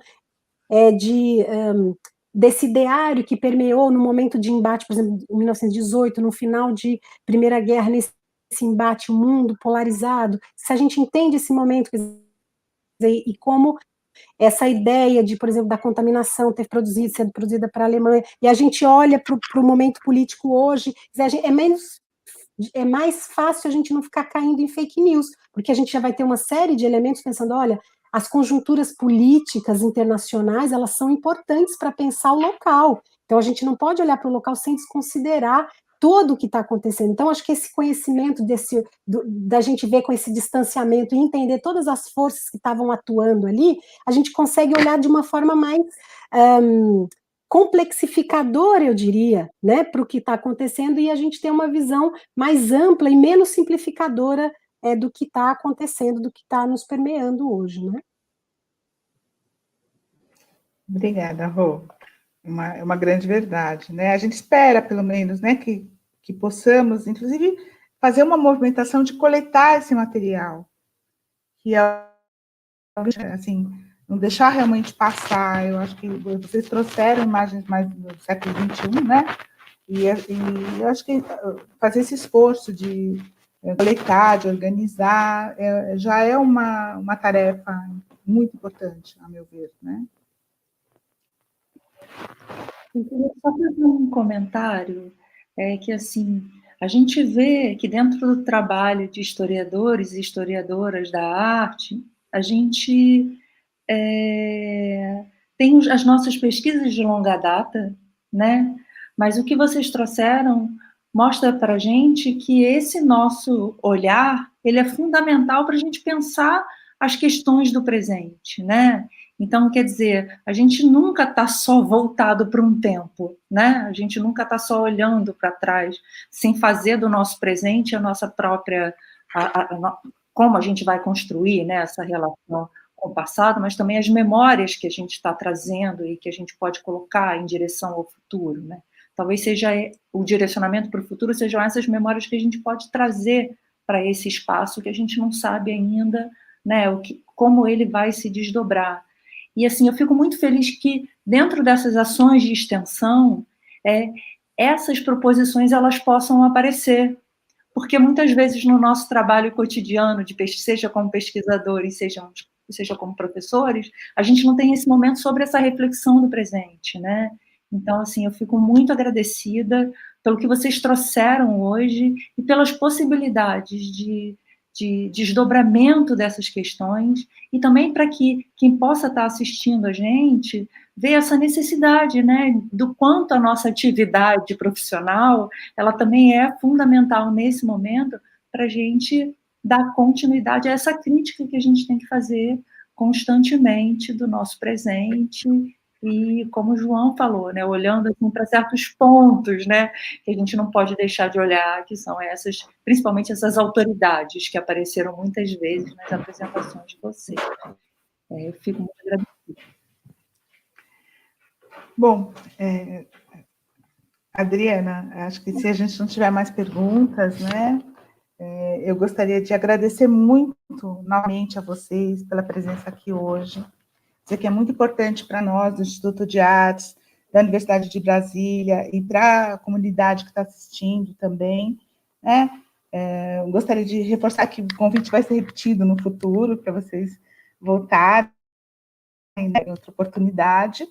desse ideário que permeou no momento de embate, por exemplo, em 1918, no final de Primeira Guerra, nesse embate, o mundo polarizado, se a gente entende esse momento, quer dizer, e como essa ideia de, por exemplo, da contaminação sendo produzida para a Alemanha, e a gente olha para o momento político hoje, é mais fácil a gente não ficar caindo em fake news, porque a gente já vai ter uma série de elementos pensando, olha, as conjunturas políticas internacionais, elas são importantes para pensar o local, então a gente não pode olhar para o local sem desconsiderar tudo o que está acontecendo. Então, acho que esse conhecimento da gente ver com esse distanciamento e entender todas as forças que estavam atuando ali, a gente consegue olhar de uma forma mais complexificadora, eu diria, né, para o que está acontecendo, e a gente tem uma visão mais ampla e menos simplificadora do que está acontecendo, do que está nos permeando hoje, né? Obrigada, Rô. É uma grande verdade, né? A gente espera, pelo menos, né, que possamos, inclusive, fazer uma movimentação de coletar esse material, que é, assim, não deixar realmente passar. Eu acho que vocês trouxeram imagens mais do século XXI, né? E eu acho que fazer esse esforço de coletar, de organizar, já é uma tarefa muito importante, a meu ver, né? Eu queria só fazer um comentário, que assim, a gente vê que dentro do trabalho de historiadores e historiadoras da arte, a gente tem as nossas pesquisas de longa data, né? Mas o que vocês trouxeram mostra para a gente que esse nosso olhar, ele é fundamental para a gente pensar as questões do presente, né? Então, quer dizer, a gente nunca está só voltado para um tempo, né? A gente nunca está só olhando para trás, sem fazer do nosso presente a nossa própria... como a gente vai construir, né, essa relação com o passado, mas também as memórias que a gente está trazendo e que a gente pode colocar em direção ao futuro, né? Talvez seja o direcionamento para o futuro, sejam essas memórias que a gente pode trazer para esse espaço que a gente não sabe ainda, né, como ele vai se desdobrar. E, assim, eu fico muito feliz que, dentro dessas ações de extensão, essas proposições elas possam aparecer, porque muitas vezes no nosso trabalho cotidiano, seja como pesquisadores, seja como professores, a gente não tem esse momento sobre essa reflexão do presente, né? Então, assim, eu fico muito agradecida pelo que vocês trouxeram hoje e pelas possibilidades de desdobramento dessas questões, e também para que quem possa estar assistindo a gente veja essa necessidade, né, do quanto a nossa atividade profissional, ela também é fundamental nesse momento para a gente dar continuidade a essa crítica que a gente tem que fazer constantemente do nosso presente. E, como o João falou, né, olhando assim, para certos pontos, né, que a gente não pode deixar de olhar, que são essas, principalmente essas autoridades que apareceram muitas vezes nas apresentações de vocês. Eu fico muito agradecida. Bom, Adriana, acho que se a gente não tiver mais perguntas, né, eu gostaria de agradecer muito novamente a vocês pela presença aqui hoje. Isso aqui é muito importante para nós, do Instituto de Artes, da Universidade de Brasília, e para a comunidade que está assistindo também, né? Eu gostaria de reforçar que o convite vai ser repetido no futuro, para vocês voltarem, né, em outra oportunidade.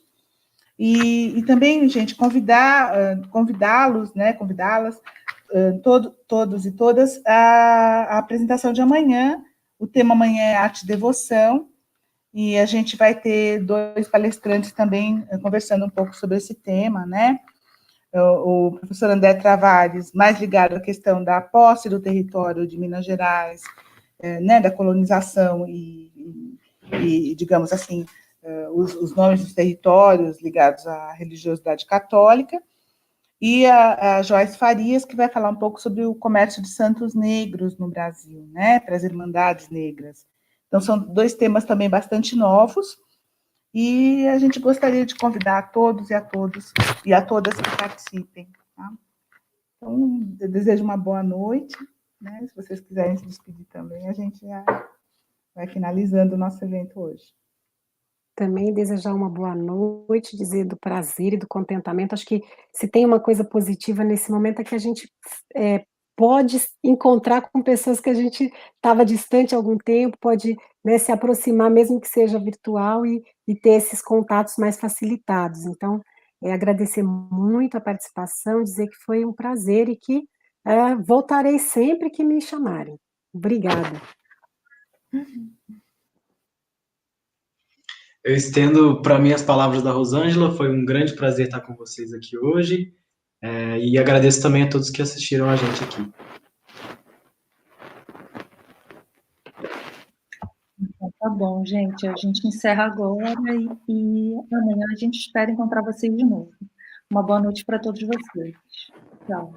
E também, gente, convidá-los, né, convidá-las, todos e todas, a apresentação de amanhã. O tema amanhã é Arte e Devoção, e a gente vai ter 2 palestrantes também conversando um pouco sobre esse tema, né? O professor André Travares, mais ligado à questão da posse do território de Minas Gerais, né, da colonização e, digamos assim, os nomes dos territórios ligados à religiosidade católica, e a Joyce Farias, que vai falar um pouco sobre o comércio de santos negros no Brasil, né, para as Irmandades Negras. Então, são 2 temas também bastante novos, e a gente gostaria de convidar a todos e a todas que participem. Tá? Então, eu desejo uma boa noite, né? Se vocês quiserem se despedir também, a gente já vai finalizando o nosso evento hoje. Também desejar uma boa noite, dizer do prazer e do contentamento. Acho que se tem uma coisa positiva nesse momento é que a gente pode encontrar com pessoas que a gente estava distante há algum tempo, pode, né, se aproximar, mesmo que seja virtual, e ter esses contatos mais facilitados. Então, agradecer muito a participação, dizer que foi um prazer e que voltarei sempre que me chamarem. Obrigada. Eu estendo para mim as palavras da Rosângela, foi um grande prazer estar com vocês aqui hoje, e agradeço também a todos que assistiram a gente aqui. Então, tá bom, gente, a gente encerra agora e amanhã a gente espera encontrar vocês de novo. Uma boa noite para todos vocês. Tchau.